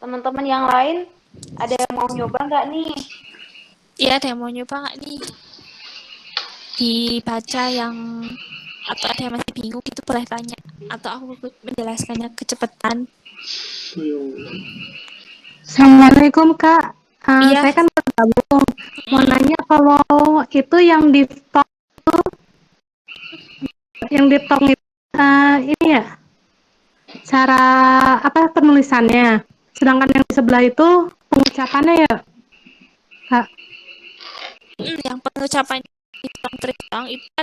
Teman-teman yang lain ada yang mau nyoba nggak nih? Ya, ada yang mau nyoba nggak nih? Dibaca yang atau ada yang masih bingung itu boleh tanya atau aku menjelaskannya kecepatan. Assalamualaikum Kak. Iya. Saya kan bergabung. Mau nanya kalau itu yang di tong itu ini ya cara apa penulisannya. Sedangkan yang di sebelah itu pengucapannya ya Kak. Yang pengucapan tritong itu kan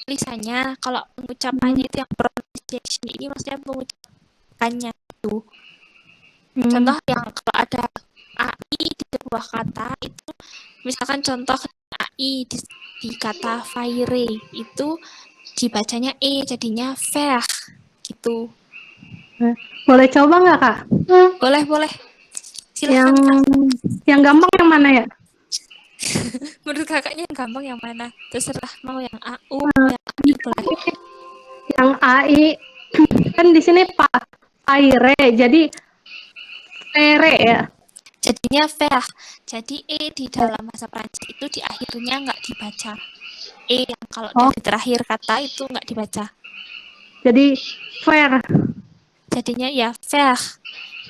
tulisannya, kalau pengucapannya itu yang pronunciation ini maksudnya pengucapannya itu. Contoh yang kalau ada AI di sebuah kata itu, misalkan contoh AI di kata fire itu dibacanya E jadinya faire gitu. Boleh coba nggak Kak? Boleh. Silahkan Kak. Yang gampang yang mana ya? Menurut kakaknya yang gampang yang mana? Terserah, mau yang AU, mau yang AI boleh. Yang AI kan di sini Pak Fire jadi Fere ya. Jadinya faire. Jadi E di dalam bahasa Prancis itu di akhirnya nggak dibaca. E yang kalau dari terakhir kata itu nggak dibaca. Jadi fair. Jadinya ya faire.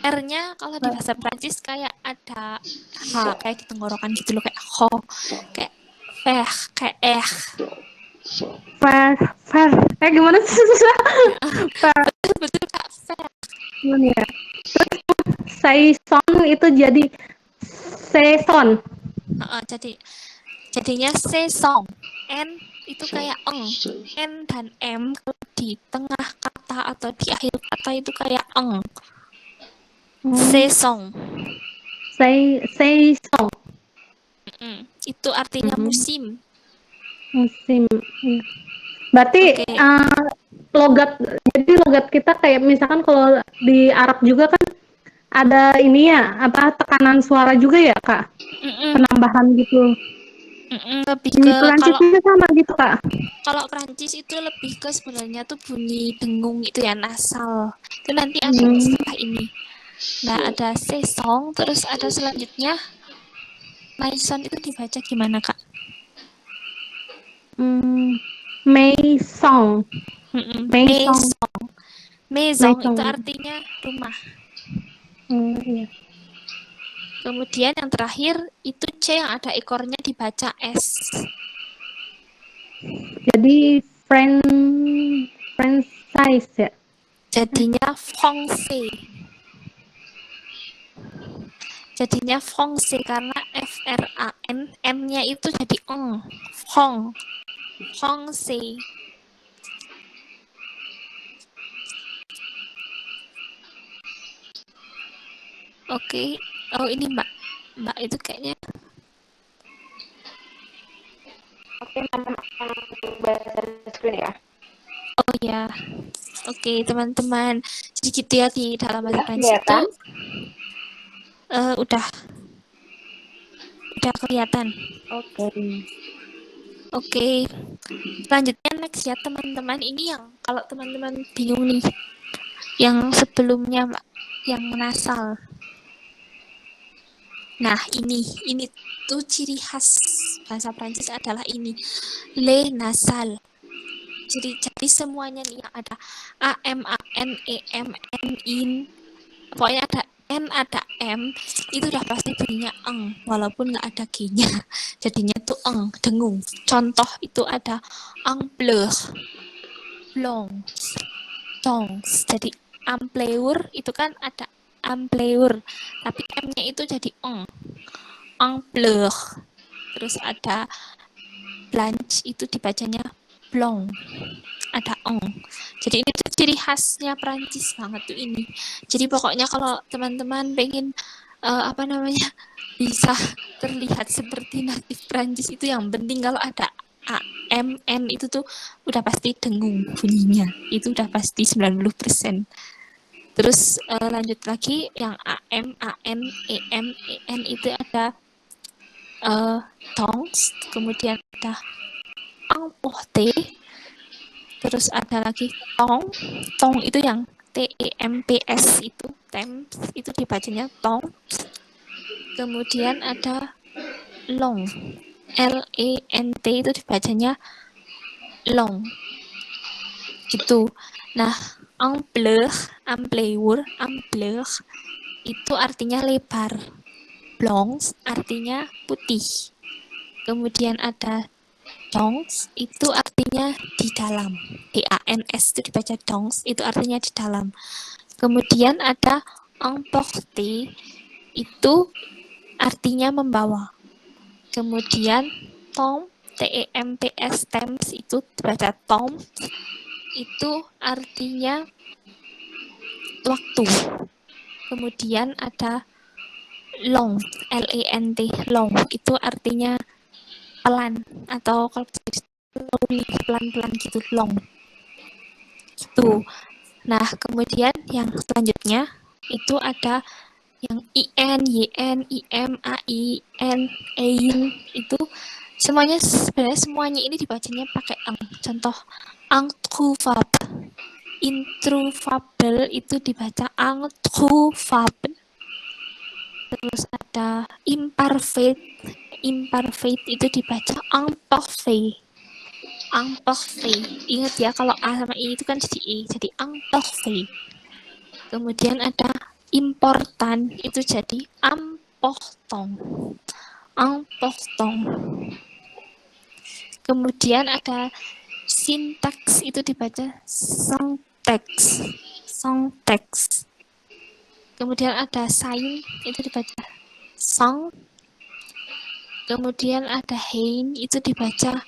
R-nya kalau di bahasa Prancis kayak ada H, kayak di tenggorokan gitu loh, kayak ho, kayak faire, kayak Fair. Gimana sih susah? Fair. Betul Kak, faire. Gimana ya? Terus saison itu jadi saison. Jadinya saison. N itu kayak eng. N dan M kalau di tengah kata atau di akhir kata itu kayak eng. Saison. Saison. Itu artinya musim. Musim. Berarti logat kita kayak misalkan kalau di Arab juga kan ada ini ya, apa tekanan suara juga ya, Kak? Penambahan gitu. Lebih Di ke Perancis juga sama gitu, Kak? Kalau Perancis itu lebih ke sebenarnya tuh bunyi dengung itu ya, nasal. Itu nanti ada setelah ini. Nah, ada saison, terus ada selanjutnya maison itu dibaca gimana, Kak? Maison. Maison itu artinya rumah. Iya. Kemudian yang terakhir itu C yang ada ekornya dibaca S. Jadi franchise ya? Jadinya français. Jadinya français karena FRAN, N-nya itu jadi eng. Français. Oke. Oh, ini Mbak itu kayaknya. Oke, Madam, akan coba share screen ya. Oh ya. Oke, teman-teman. Jadi gitu ya di dalam bahasa Prancis itu Kelihatan? udah kelihatan. Oke. Oke. Selanjutnya next ya teman-teman. Ini yang kalau teman-teman bingung nih, yang sebelumnya yang nasal. Nah, ini tuh ciri khas bahasa Prancis adalah ini, le nasal. Jadi semuanya nih yang ada a m e m n in, pokoknya ada n ada m, itu udah pasti bunyinya eng, walaupun nggak ada g-nya. Jadinya tuh eng, dengung. Contoh itu ada ampleur, blanc, tongs. Jadi ampleur itu kan ada ampleur, tapi m-nya itu jadi eng. Ampleur. Terus ada blanche itu dibacanya blanc. Ada eng. Jadi ini tuh ciri khasnya Prancis banget tuh ini. Jadi pokoknya kalau teman-teman pengen bisa terlihat seperti natif Prancis, itu yang penting kalau ada A, M, N itu tuh udah pasti dengung bunyinya. Itu udah pasti 90%. Terus lanjut lagi yang A, M, E, M, E, N itu ada tongs, kemudian ada emporté, terus ada lagi tong itu yang TEMPS itu, temps itu dibacanya tong. Kemudian ada long, LENT itu dibacanya long. Gitu. Nah, ampleur itu artinya lebar. Blanc artinya putih. Kemudian ada dongs itu artinya di dalam. DANS itu dibaca dongs, itu artinya di dalam. Kemudian ada emporter itu artinya membawa. Kemudian TEMPS temps itu dibaca tom, itu artinya waktu. Kemudian ada long, LENT, long itu artinya pelan, atau kalau pelan-pelan gitu, long. Gitu. Nah, kemudian yang selanjutnya itu ada yang IN, YN, IM, AI, N, EIN itu sebenarnya ini dibacanya pakai eng. Contoh introuvable. Introuvable itu dibaca introuvable. Terus ada imparfait itu dibaca imparfait. Ingat ya, kalau A sama I itu kan jadi E, jadi imparfait. Kemudian ada important itu jadi important. Kemudian ada syntax itu dibaca syntax. Kemudian ada sign itu dibaca song. Kemudian ada hein itu dibaca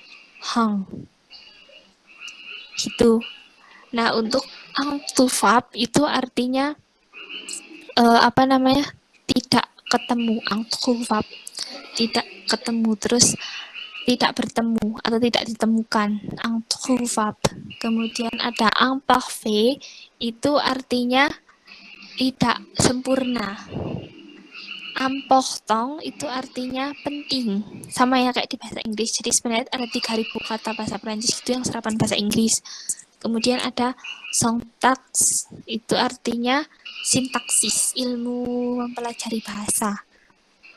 hang. Gitu. Nah, untuk amtufab itu artinya tidak ketemu. Amtufab tidak ketemu, terus tidak bertemu atau tidak ditemukan. Amtufab. Kemudian ada imparfait itu artinya tidak sempurna. Important itu artinya penting, sama ya kayak di bahasa Inggris. Jadi sebenarnya ada 3.000 kata bahasa Prancis itu yang serapan bahasa Inggris. Kemudian ada syntax itu artinya sintaksis, ilmu mempelajari bahasa.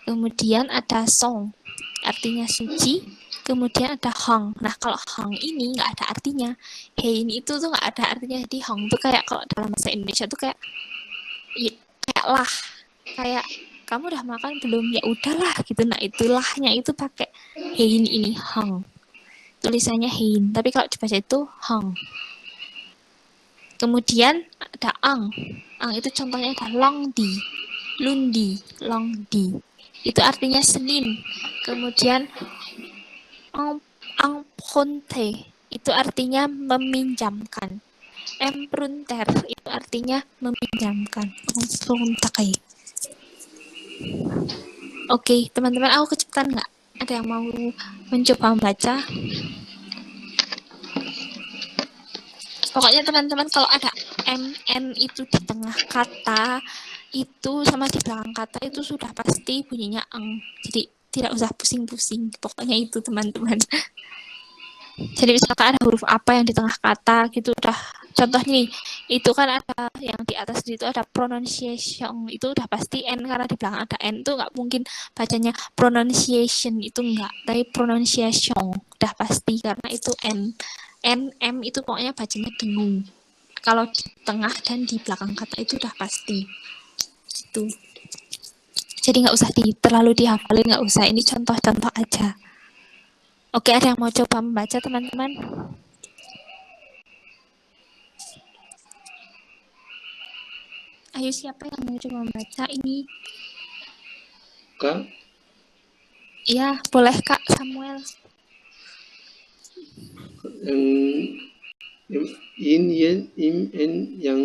Kemudian ada song artinya suci. Kemudian ada hang. Nah, kalau hang ini nggak ada artinya. Hein itu tuh nggak ada artinya. Jadi hang tuh kayak kalau dalam bahasa Indonesia tuh kayak lah, kayak kamu udah makan belum? Ya udahlah gitu. Nah, itulahnya itu pakai hein ini, hang. Tulisannya hein, tapi kalau dibaca itu hang. Kemudian ada ang. Ang itu contohnya ada longdi, lundi, longdi. Itu artinya Senin. Kemudian emprunter itu artinya meminjamkan. Emprunter itu artinya meminjamkan. Emprunter. Oke, teman-teman, aku kecepatan nggak? Ada yang mau mencoba membaca? Pokoknya teman-teman kalau ada MN itu di tengah kata, itu sama di belakang kata itu sudah pasti bunyinya eng. Jadi tidak usah pusing-pusing. Pokoknya itu teman-teman. Jadi misalkan ada huruf apa yang di tengah kata gitu udah, contoh nih, itu kan ada yang di atas itu ada pronunciation, itu udah pasti N karena di belakang ada N, itu nggak mungkin bacanya pronunciation, itu enggak, tapi pronunciation udah pasti karena itu N. N, M itu pokoknya bacanya dengung. Kalau di tengah dan di belakang kata itu udah pasti. Itu. Jadi nggak usah terlalu dihafalin, nggak usah. Ini contoh-contoh aja. Oke, ada yang mau coba membaca, teman-teman? Ayo, siapa yang mau coba membaca ini? Kak, Iya, boleh Kak Samuel. yang in, yen, im, en, yang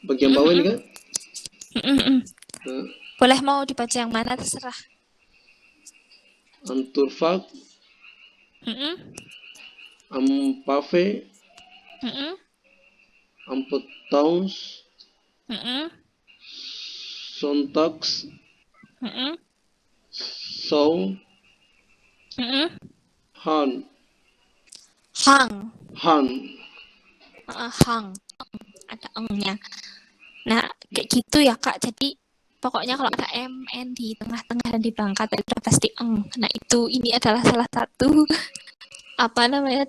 bagian bawah ini kan? Nah, Boleh mau dibaca yang mana, terserah. Anturfak, Mm-mm. Ampave, Mm-mm. Ampetowns, Mm-mm. Sontax, Mm-mm. Sau, Mm-mm. Han, Hang. Han. Hang. Ada engnya. Nah, kayak gitu ya Kak. Jadi pokoknya kalau ada MN di tengah-tengah dan di belakang kata itu udah pasti eng. Nah, ini adalah salah satu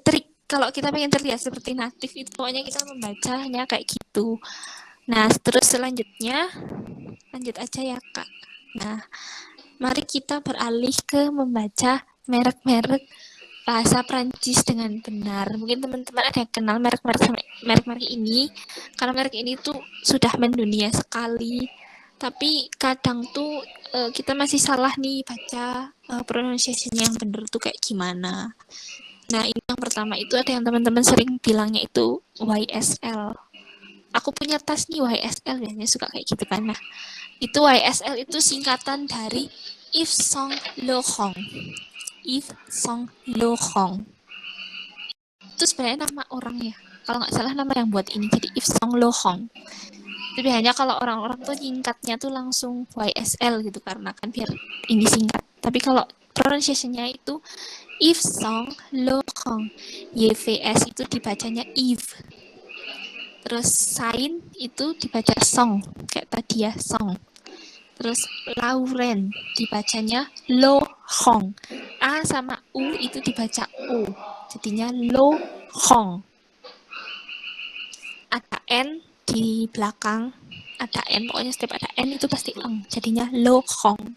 trik kalau kita pengen terlihat seperti natif itu, pokoknya kita membacanya kayak gitu. Nah, terus selanjutnya lanjut aja ya Kak. Nah, mari kita beralih ke membaca merek-merek bahasa Prancis dengan benar. Mungkin teman-teman ada yang kenal merek-merek ini, karena merek ini tuh sudah mendunia sekali. Tapi kadang tuh kita masih salah nih baca pronunciation yang benar tuh kayak gimana. Nah, ini yang pertama itu ada yang teman-teman sering bilangnya itu YSL. Aku punya tas nih YSL, biasanya suka kayak gitu kan. Nah, itu YSL itu singkatan dari Yves Saint Laurent. Yves Saint Laurent. Itu sebenarnya nama orang ya. Kalau nggak salah nama yang buat ini. Jadi Yves Saint Laurent. Tapi hanya kalau orang-orang tuh singkatnya tuh langsung YSL gitu. Karena kan biar ini singkat. Tapi kalau pronunciation-nya itu Yves Saint Laurent. YVS itu dibacanya Yves. Terus Saint itu dibaca Song. Kayak tadi ya, Song. Terus Lauren dibacanya Laurent. A sama U itu dibaca U. Jadinya Laurent. Ada N di belakang. Ada N, pokoknya setiap ada N itu pasti eng. Jadinya Laurent.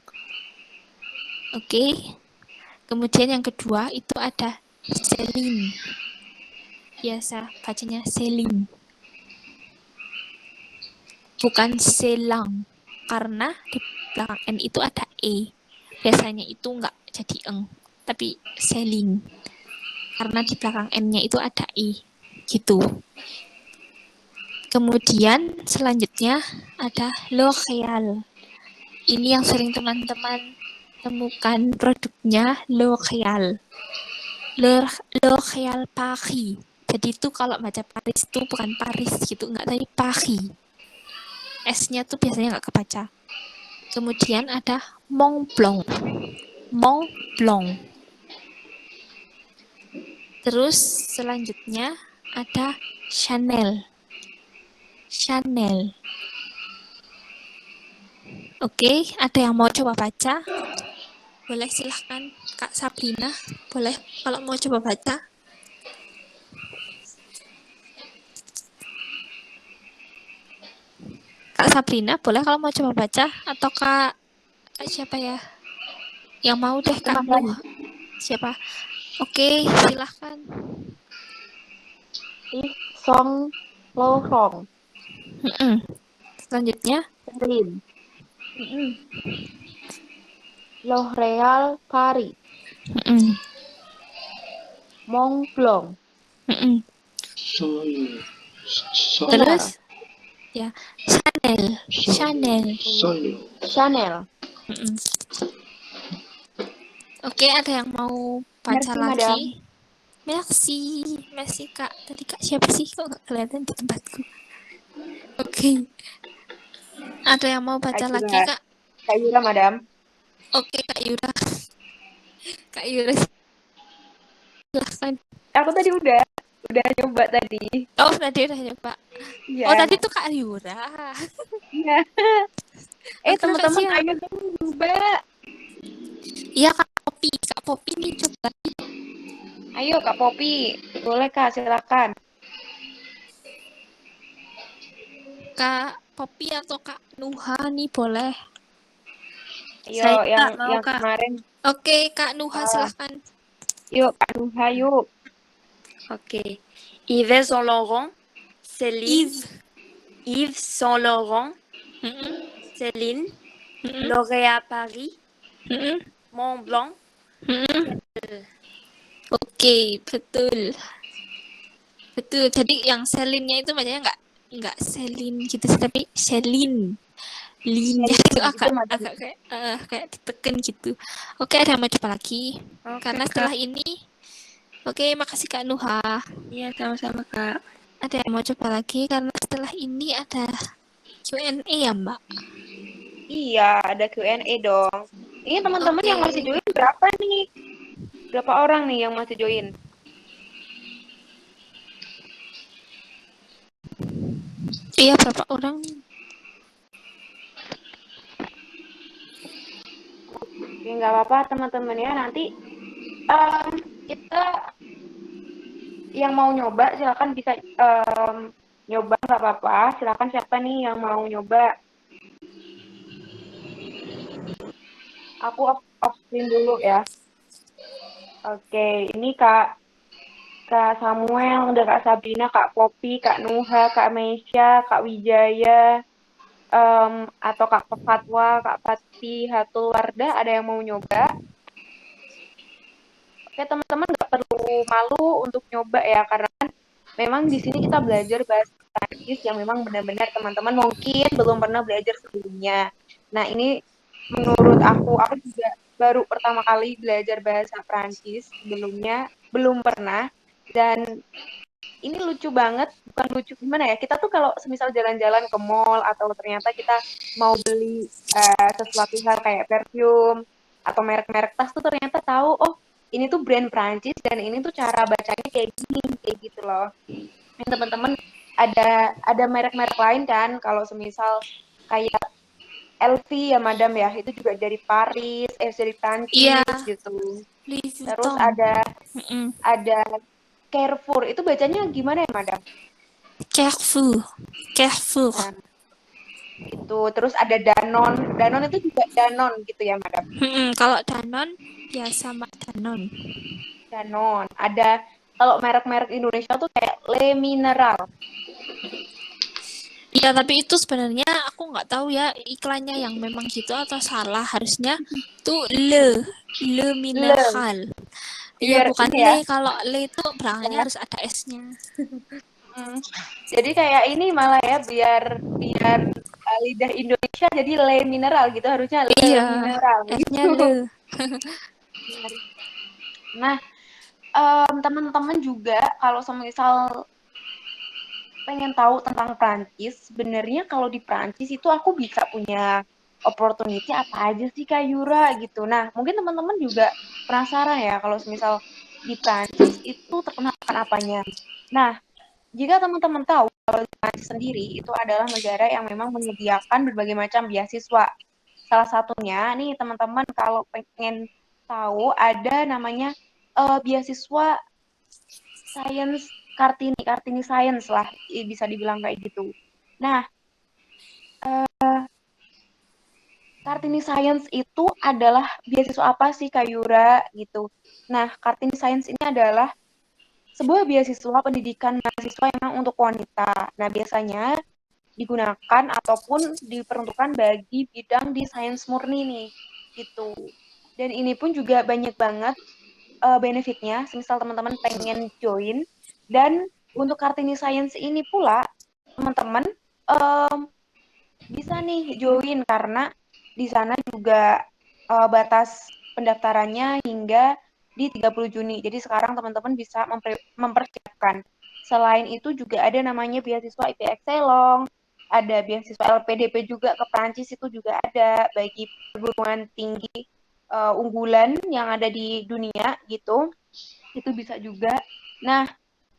Oke. Kemudian yang kedua itu ada Celine. Biasa bacanya Celine. Bukan Selang. Karena di belakang N itu ada E. Biasanya itu enggak jadi eng. Tapi Celine. Karena di belakang N-nya itu ada E. Gitu. Kemudian selanjutnya ada L'Oréal. Ini yang sering teman-teman temukan produknya L'Oréal. L'Oréal Paris. Jadi itu kalau baca Paris itu bukan Paris gitu, enggak, tapi Paris. S-nya tuh biasanya enggak kebaca. Kemudian ada Montblanc. Montblanc. Terus selanjutnya ada Chanel. Chanel. Oke, ada yang mau coba baca? Boleh, silahkan Kak Sabrina. Boleh kalau mau coba baca. Kak Sabrina, boleh kalau mau coba baca? Atau Kak siapa ya? Yang mau deh Kak Nuh. Siapa? Oke, silahkan. Yves Saint Laurent. Selanjutnya. Celine. L'Oréal Paris. Montblanc. Terus ya Chanel. Oke, ada yang mau baca Merci, lagi? Madam. Merci, merci Kak. Tadi Kak siapa sih? Kok nggak kelihatan di tempatku? Oke. Ada yang mau baca Kak lagi Yura. Kak? Kak Yura, Madam. Oke Kak Yura. Kak Yura silahkan. Aku tadi udah nyoba tadi. Oh tadi udah nyoba. Oh Iya, tadi tuh Kak Yura. iya. Oke Teman-teman, makasih ya. ayo dong coba. Iya Kak Popi. Kak Popi nih coba. Ayo Kak Popi, boleh Kak, silakan. Kak Popi atau Kak Nuha nih boleh. Ayo Saya yang nggak mau Kak. kemarin. Oke Kak Nuha silahkan. Yuk Kak Nuha, yuk. Ok. Yves Saint Laurent, Céline, Yves. Yves Saint Laurent, Mm-mm. Céline, Mm-mm. L'Oréal Paris, Mm-mm. Mont Blanc. Mm-mm. Oke, betul. Betul. Jadi yang Celine-nya itu bacanya nggak Celine gitu sih, tapi Celine. Linnya itu Gitu, Madam. agak kayak ditekan gitu. Oke, ada yang mau coba lagi? Oke, Karena Kak. setelah ini, oke, makasih Kak Nuha. Iya, sama-sama Kak. Ada yang mau coba lagi? Karena setelah ini ada Q&A ya Mbak. Iya, ada Q&A dong. Ini teman-teman Oke. yang masih join berapa nih? Berapa orang nih yang masih join? Iya, berapa orang? Oke, nggak apa-apa teman-teman ya. Nanti kita yang mau nyoba silakan bisa nyoba, nggak apa-apa. Silakan siapa nih yang mau nyoba. Aku off screen dulu ya. Oke, ini Kak Samuel, udah Kak Sabrina, Kak Popi, Kak Nuha, Kak Meisha, Kak Wijaya, atau Kak Fatwa, Kak Pati, Hatul Wardah, ada yang mau nyoba? Oke, teman-teman nggak perlu malu untuk nyoba ya, karena kan memang di sini kita belajar bahasa Prancis yang memang benar-benar teman-teman mungkin belum pernah belajar sebelumnya. Nah, ini menurut aku juga baru pertama kali belajar bahasa Prancis, sebelumnya belum pernah. Dan ini lucu banget, bukan lucu gimana ya, kita tuh kalau semisal jalan-jalan ke mall atau ternyata kita mau beli sesuatu hal kayak perfume atau merek-merek tas tuh ternyata tahu, oh ini tuh brand Prancis dan ini tuh cara bacanya kayak gini, kayak gitu loh. Dan teman-teman ada merek-merek lain kan, kalau semisal kayak LV ya Madam ya, itu juga dari Paris, dari Iya, Prancis gitu. Louis Terus Vuitton. ada Carrefour, itu bacanya gimana ya Madam? Carrefour. Carrefour. Nah, itu terus ada Danone. Danone itu juga Danone gitu ya, Madam. Kalau Danone biasa Mbak Danone. Danone. Ada kalau merek-merek Indonesia tuh kayak Le Mineral. Iya, tapi itu sebenarnya aku nggak tahu ya iklannya yang memang gitu atau salah. Harusnya tuh Le Mineral. Iya, Biar bukan ini ya. Le. Kalau Le itu belakangnya harus ada S-nya. Jadi kayak ini malah ya biar lidah Indonesia jadi Le Mineral gitu, harusnya Le Iya, Mineral S-nya gitu. Le. Nah, teman-teman juga kalau semisal pengen tahu tentang Prancis, sebenarnya kalau di Prancis itu aku bisa punya opportunity apa aja sih Kak Yura gitu. Nah, mungkin teman-teman juga penasaran ya kalau misal di Prancis itu terkenal akan apanya. Nah, jika teman-teman tahu kalau di Prancis sendiri itu adalah negara yang memang menyediakan berbagai macam beasiswa. Salah satunya nih teman-teman kalau pengen tahu ada namanya beasiswa Science Kartini Science lah, bisa dibilang kayak gitu. Nah, Kartini Science itu adalah beasiswa apa sih Kak Yura gitu. Nah, Kartini Science ini adalah sebuah beasiswa pendidikan mahasiswa yang untuk wanita. Nah, biasanya digunakan ataupun diperuntukkan bagi bidang di sains murni nih, gitu. Dan ini pun juga banyak banget benefitnya, misal teman-teman pengen join. Dan untuk Kartini Science ini pula, teman-teman bisa nih join karena di sana juga batas pendaftarannya hingga di 30 Juni. Jadi sekarang teman-teman bisa mempersiapkan. Selain itu juga ada namanya beasiswa IPX Selong, ada beasiswa LPDP juga ke Prancis, itu juga ada bagi perguruan tinggi unggulan yang ada di dunia gitu. Itu bisa juga. Nah,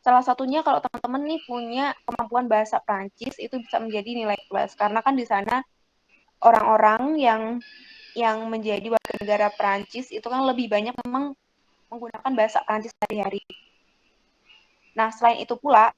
salah satunya kalau teman-teman nih punya kemampuan bahasa Prancis itu bisa menjadi nilai plus karena kan di sana orang-orang yang menjadi warga negara Prancis itu kan lebih banyak memang menggunakan bahasa Prancis sehari-hari. Nah, selain itu pula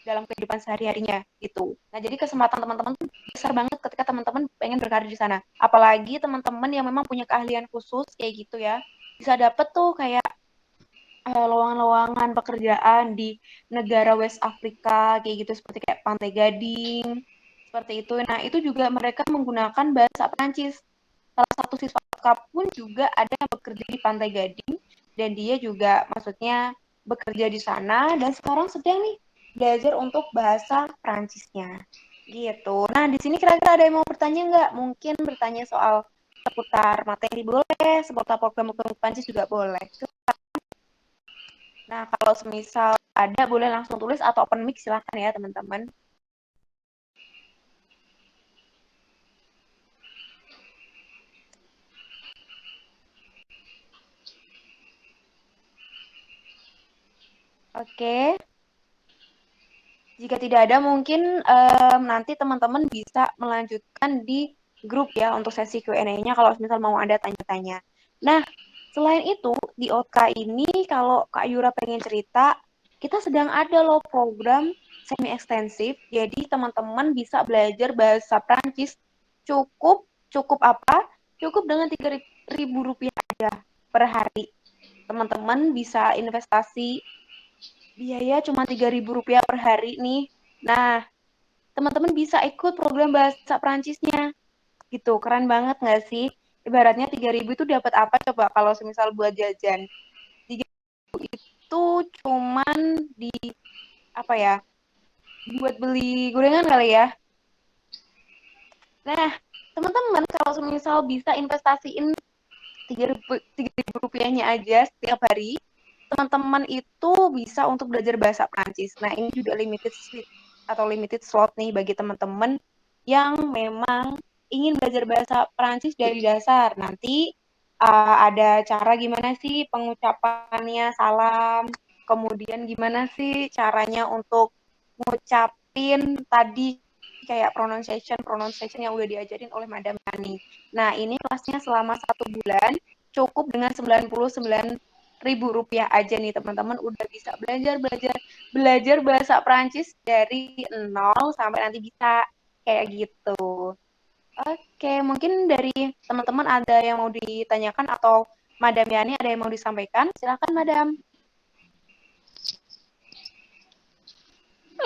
dalam kehidupan sehari-harinya gitu. Nah, jadi kesempatan teman-teman tuh besar banget ketika teman-teman pengen berkarir di sana. Apalagi teman-teman yang memang punya keahlian khusus kayak gitu ya. Bisa dapet tuh kayak lowongan-lowongan pekerjaan di negara West Afrika kayak gitu seperti kayak Pantai Gading seperti itu. Nah, itu juga mereka menggunakan bahasa Prancis. Salah satu siswa pun juga ada yang bekerja di Pantai Gading dan dia juga maksudnya bekerja di sana dan sekarang sedang nih belajar untuk bahasa Prancisnya gitu. Nah, di sini kira-kira ada yang mau bertanya nggak? Mungkin bertanya soal seputar materi boleh, seputar program Prancis juga boleh. Nah, kalau semisal ada boleh langsung tulis atau open mic silahkan ya teman-teman. Oke. Jika tidak ada, mungkin nanti teman-teman bisa melanjutkan di grup ya untuk sesi Q&A-nya kalau misal mau ada tanya-tanya. Nah, selain itu, di OTK ini kalau Kak Yura pengen cerita, kita sedang ada loh program semi-ekstensif, jadi teman-teman bisa belajar bahasa Prancis cukup apa? Cukup dengan Rp3.000 aja per hari. Teman-teman bisa investasi biaya cuma Rp3.000 per hari nih. Nah, teman-teman bisa ikut program bahasa Prancisnya. Gitu, keren banget nggak sih? Ibaratnya 3.000 itu dapat apa coba kalau semisal buat jajan? 3.000 itu cuman di apa ya? Buat beli gorengan kali ya. Nah, teman-teman kalau semisal bisa investasiin 3.000 rupiahnya aja setiap hari, teman-teman itu bisa untuk belajar bahasa Prancis. Nah, ini juga limited slot atau limited slot nih bagi teman-teman yang memang ingin belajar bahasa Prancis dari dasar. Nanti ada cara gimana sih pengucapannya salam, kemudian gimana sih caranya untuk ngucapin tadi kayak pronunciation yang udah diajarin oleh Madam Yani. Nah, ini kelasnya selama 1 bulan cukup dengan Rp99.000 aja nih teman-teman udah bisa belajar bahasa Prancis dari nol sampai nanti bisa kayak gitu. Oke, mungkin dari teman-teman ada yang mau ditanyakan atau Madam Yani ada yang mau disampaikan? Silakan Madam.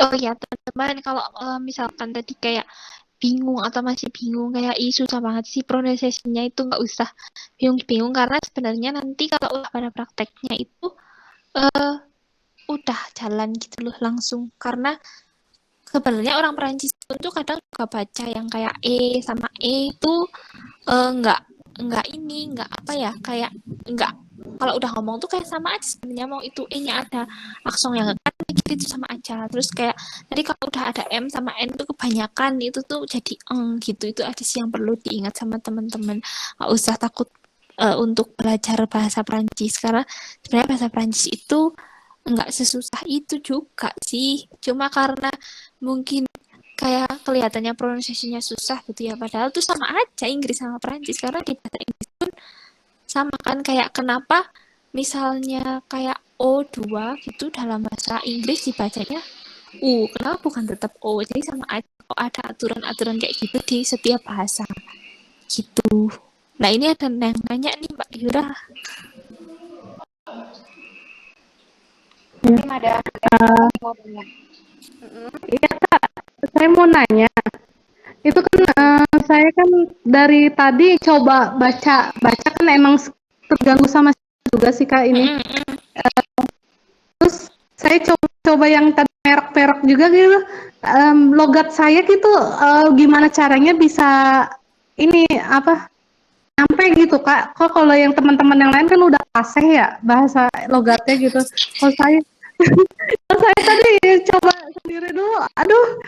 Oh ya teman-teman, kalau misalkan tadi kayak bingung atau masih bingung kayak susah banget sih pronunciation-nya itu nggak usah bingung-bingung karena sebenarnya nanti kalau udah pada prakteknya itu uh, udah jalan gitu loh langsung karena sebenarnya orang Perancis pun tuh kadang juga baca yang kayak sama itu nggak apa ya kayak nggak kalau udah ngomong tuh kayak sama aja sebenarnya mau itu nya ada aksen yang kan gitu sama aja terus kayak tadi kalau udah ada M sama N tuh kebanyakan itu tuh jadi gitu itu ada sih yang perlu diingat sama teman-teman nggak usah takut untuk belajar bahasa Prancis karena sebenarnya bahasa Prancis itu nggak sesusah itu juga sih cuma karena mungkin kayak kelihatannya pronunciation-nya susah gitu ya padahal tuh sama aja Inggris sama Prancis karena di bahasa Inggris pun sama kan kayak kenapa misalnya kayak O2 gitu dalam bahasa Inggris dibacanya U kenapa bukan tetap O jadi sama aja kok ada aturan-aturan kayak gitu di setiap bahasa gitu. Nah ini ada yang nanya nih Mbak Yura. Ini Madam. Iya Kak, saya mau nanya. Itu kan saya kan dari tadi coba baca kan emang terganggu sama juga sih Kak ini. Terus saya coba yang tadi merek-merek juga gitu. Logat saya gitu gimana caranya bisa ini apa sampai gitu Kak. Kok kalau yang teman-teman yang lain kan udah fasih ya bahasa logatnya gitu. Kalau saya kalau saya tadi coba sendiri dulu. Aduh,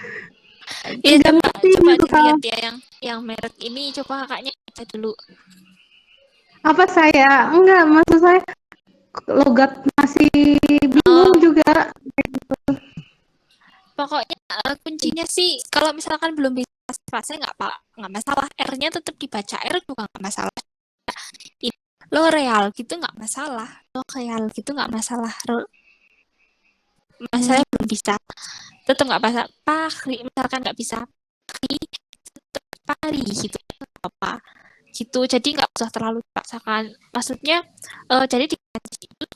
Ya nggak coba ngerti coba gitu dilihat Kak. ya yang merek ini, coba kakaknya baca dulu. Apa saya? Enggak, maksud saya logat masih bingung Oh, juga. pokoknya kuncinya sih kalau misalkan belum bisa fase nggak masalah. R-nya tetap dibaca R juga nggak masalah. L'Oreal gitu nggak masalah. L'Oreal gitu nggak masalah. Masalahnya belum bisa. Tetap nggak masalah. Pari misalkan nggak bisa. Pari gitu apa gitu. Jadi nggak usah terlalu dipaksakan. Maksudnya jadi di Prancis itu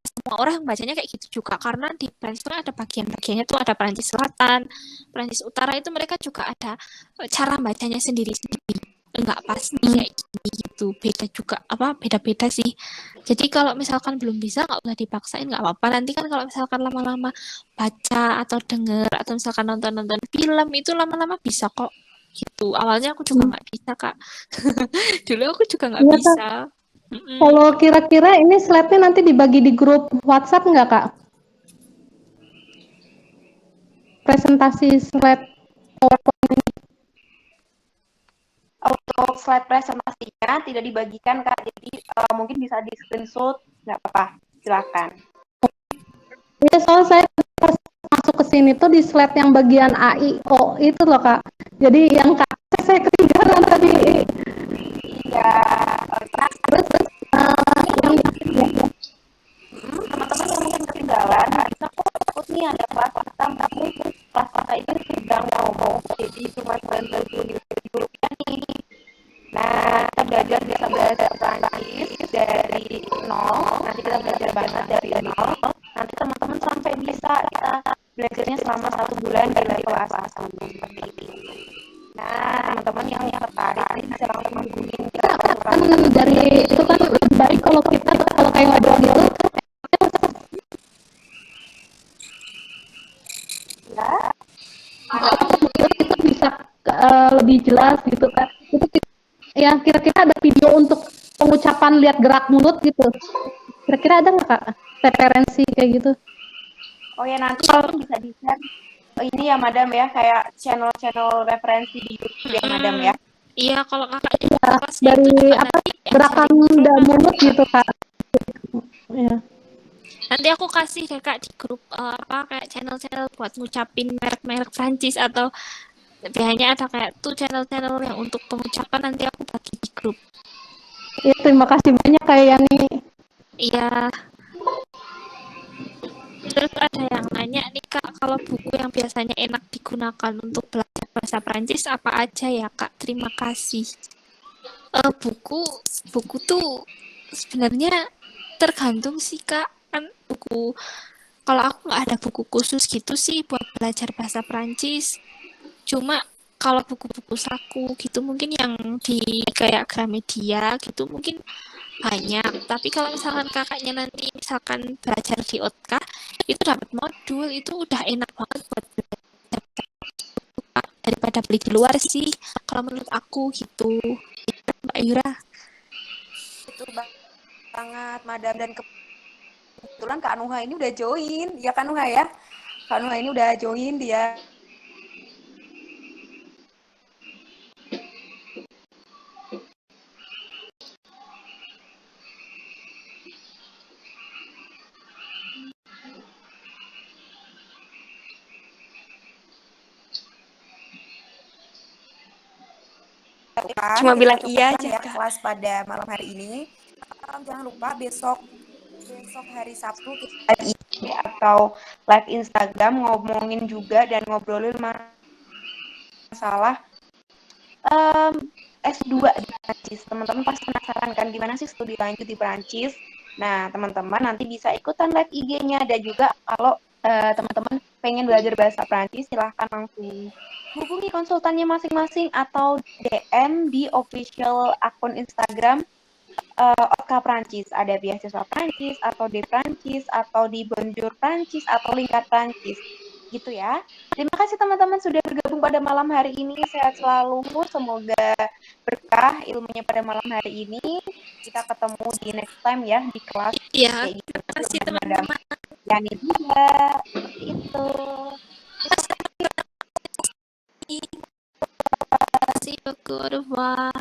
semua orang bacanya kayak gitu juga karena di Prancis kan ada bagian-bagiannya tuh, ada Prancis Selatan, Prancis Utara, itu mereka juga ada cara bacanya sendiri-sendiri. Enggak pasti kayak gini gitu, beda juga apa beda-beda sih. Jadi kalau misalkan belum bisa nggak usah dipaksain, nggak apa-apa. Nanti kan kalau misalkan lama-lama baca atau denger atau misalkan nonton-nonton film itu lama-lama bisa kok gitu. Awalnya aku juga nggak bisa Kak. Dulu aku juga nggak Iya Kak. bisa. Kalau kira-kira ini slide-nya nanti dibagi di grup WhatsApp nggak Kak? Presentasi slide PowerPoint. Untuk slide presentasinya tidak dibagikan Kak, jadi mungkin bisa di screenshot, nggak apa-apa, silakan. Iya, soalnya saya pas masuk ke sini tuh di slide yang bagian AIO itu loh Kak. Jadi yang saya ketinggalan tadi. Iya, Terus teman-teman yang mungkin ketinggalan, bisa kok ikut nih ada kelas pasang, tapi kelas pasang itu sedang ngomong, jadi cuma 90 rupiah nih. Nah, kita belajar biasa bahasa Prancis dari nol, nanti kita belajar banget dari nol, nanti teman-teman sampai bisa kita belajarnya selama 1 bulan dari kelas pasang seperti ini. Nah, teman-teman yang tertarik bisa langsung hubungin kita kan dari itu kan lebih baik kalau kita kalau kayak ngobrol gitu itu bisa lebih jelas gitu kan. Itu ya kira-kira ada video untuk pengucapan lihat gerak mulut gitu. Kira-kira ada nggak Kak referensi kayak gitu? Oh ya, nanti kalau bisa di-share ini ya Madam ya, kayak channel-channel referensi di YouTube ya Madam ya. Iya, kalau kakak Ya, kelasnya itu dari juga apa nanti gerakan ajarin dan mulut gitu Kak. Ya. nanti aku kasih deh Kak di grup apa kayak channel-channel buat ngucapin merek-merek Prancis, atau biasanya ada kayak tuh channel-channel yang untuk pengucapan, nanti aku bagi di grup. Ya, terima kasih banyak Kak Yani. Iya. Terus ada yang nanya nih Kak, kalau buku yang biasanya enak digunakan untuk belajar bahasa Prancis apa aja ya Kak? Terima kasih. Buku tuh sebenarnya tergantung sih Kak, kan buku, kalau aku nggak ada buku khusus gitu sih buat belajar bahasa Prancis. Cuma kalau buku-buku saku gitu mungkin yang di kayak Gramedia gitu mungkin banyak. Tapi kalau misalkan kakaknya nanti misalkan belajar di OTKA, itu dapat modul, itu udah enak banget buat belajar daripada beli di luar sih. Kalau menurut aku gitu. Mbak Yura. Itu banget Madam, dan kebetulan Kak Nuha ini udah join. Ya Kak Nuha ya. Kak Nuha ini udah join dia. Cuma bilang iya aja ya kelas pada malam hari ini. Jangan lupa besok hari Sabtu kita live IG atau live Instagram ngomongin juga dan ngobrolin masalah S2 di Prancis. Teman-teman pasti penasaran kan gimana sih studi lanjut di Prancis. Nah, teman-teman nanti bisa ikutan live IG-nya, dan juga kalau teman-teman pengen belajar bahasa Prancis silahkan langsung hubungi konsultannya masing-masing atau DM di official akun Instagram Otka Prancis. Ada beasiswa Prancis atau di Prancis atau di Bonjour Prancis atau Lingkar Prancis. Gitu ya. Terima kasih teman-teman sudah bergabung pada malam hari ini. Sehat selalu. Semoga berkah ilmunya pada malam hari ini. Kita ketemu di next time ya di kelas Iya, kayak gitu. terima kasih Ada Madam teman-teman. Yani juga. Seperti itu. Terima kasih, Au revoir.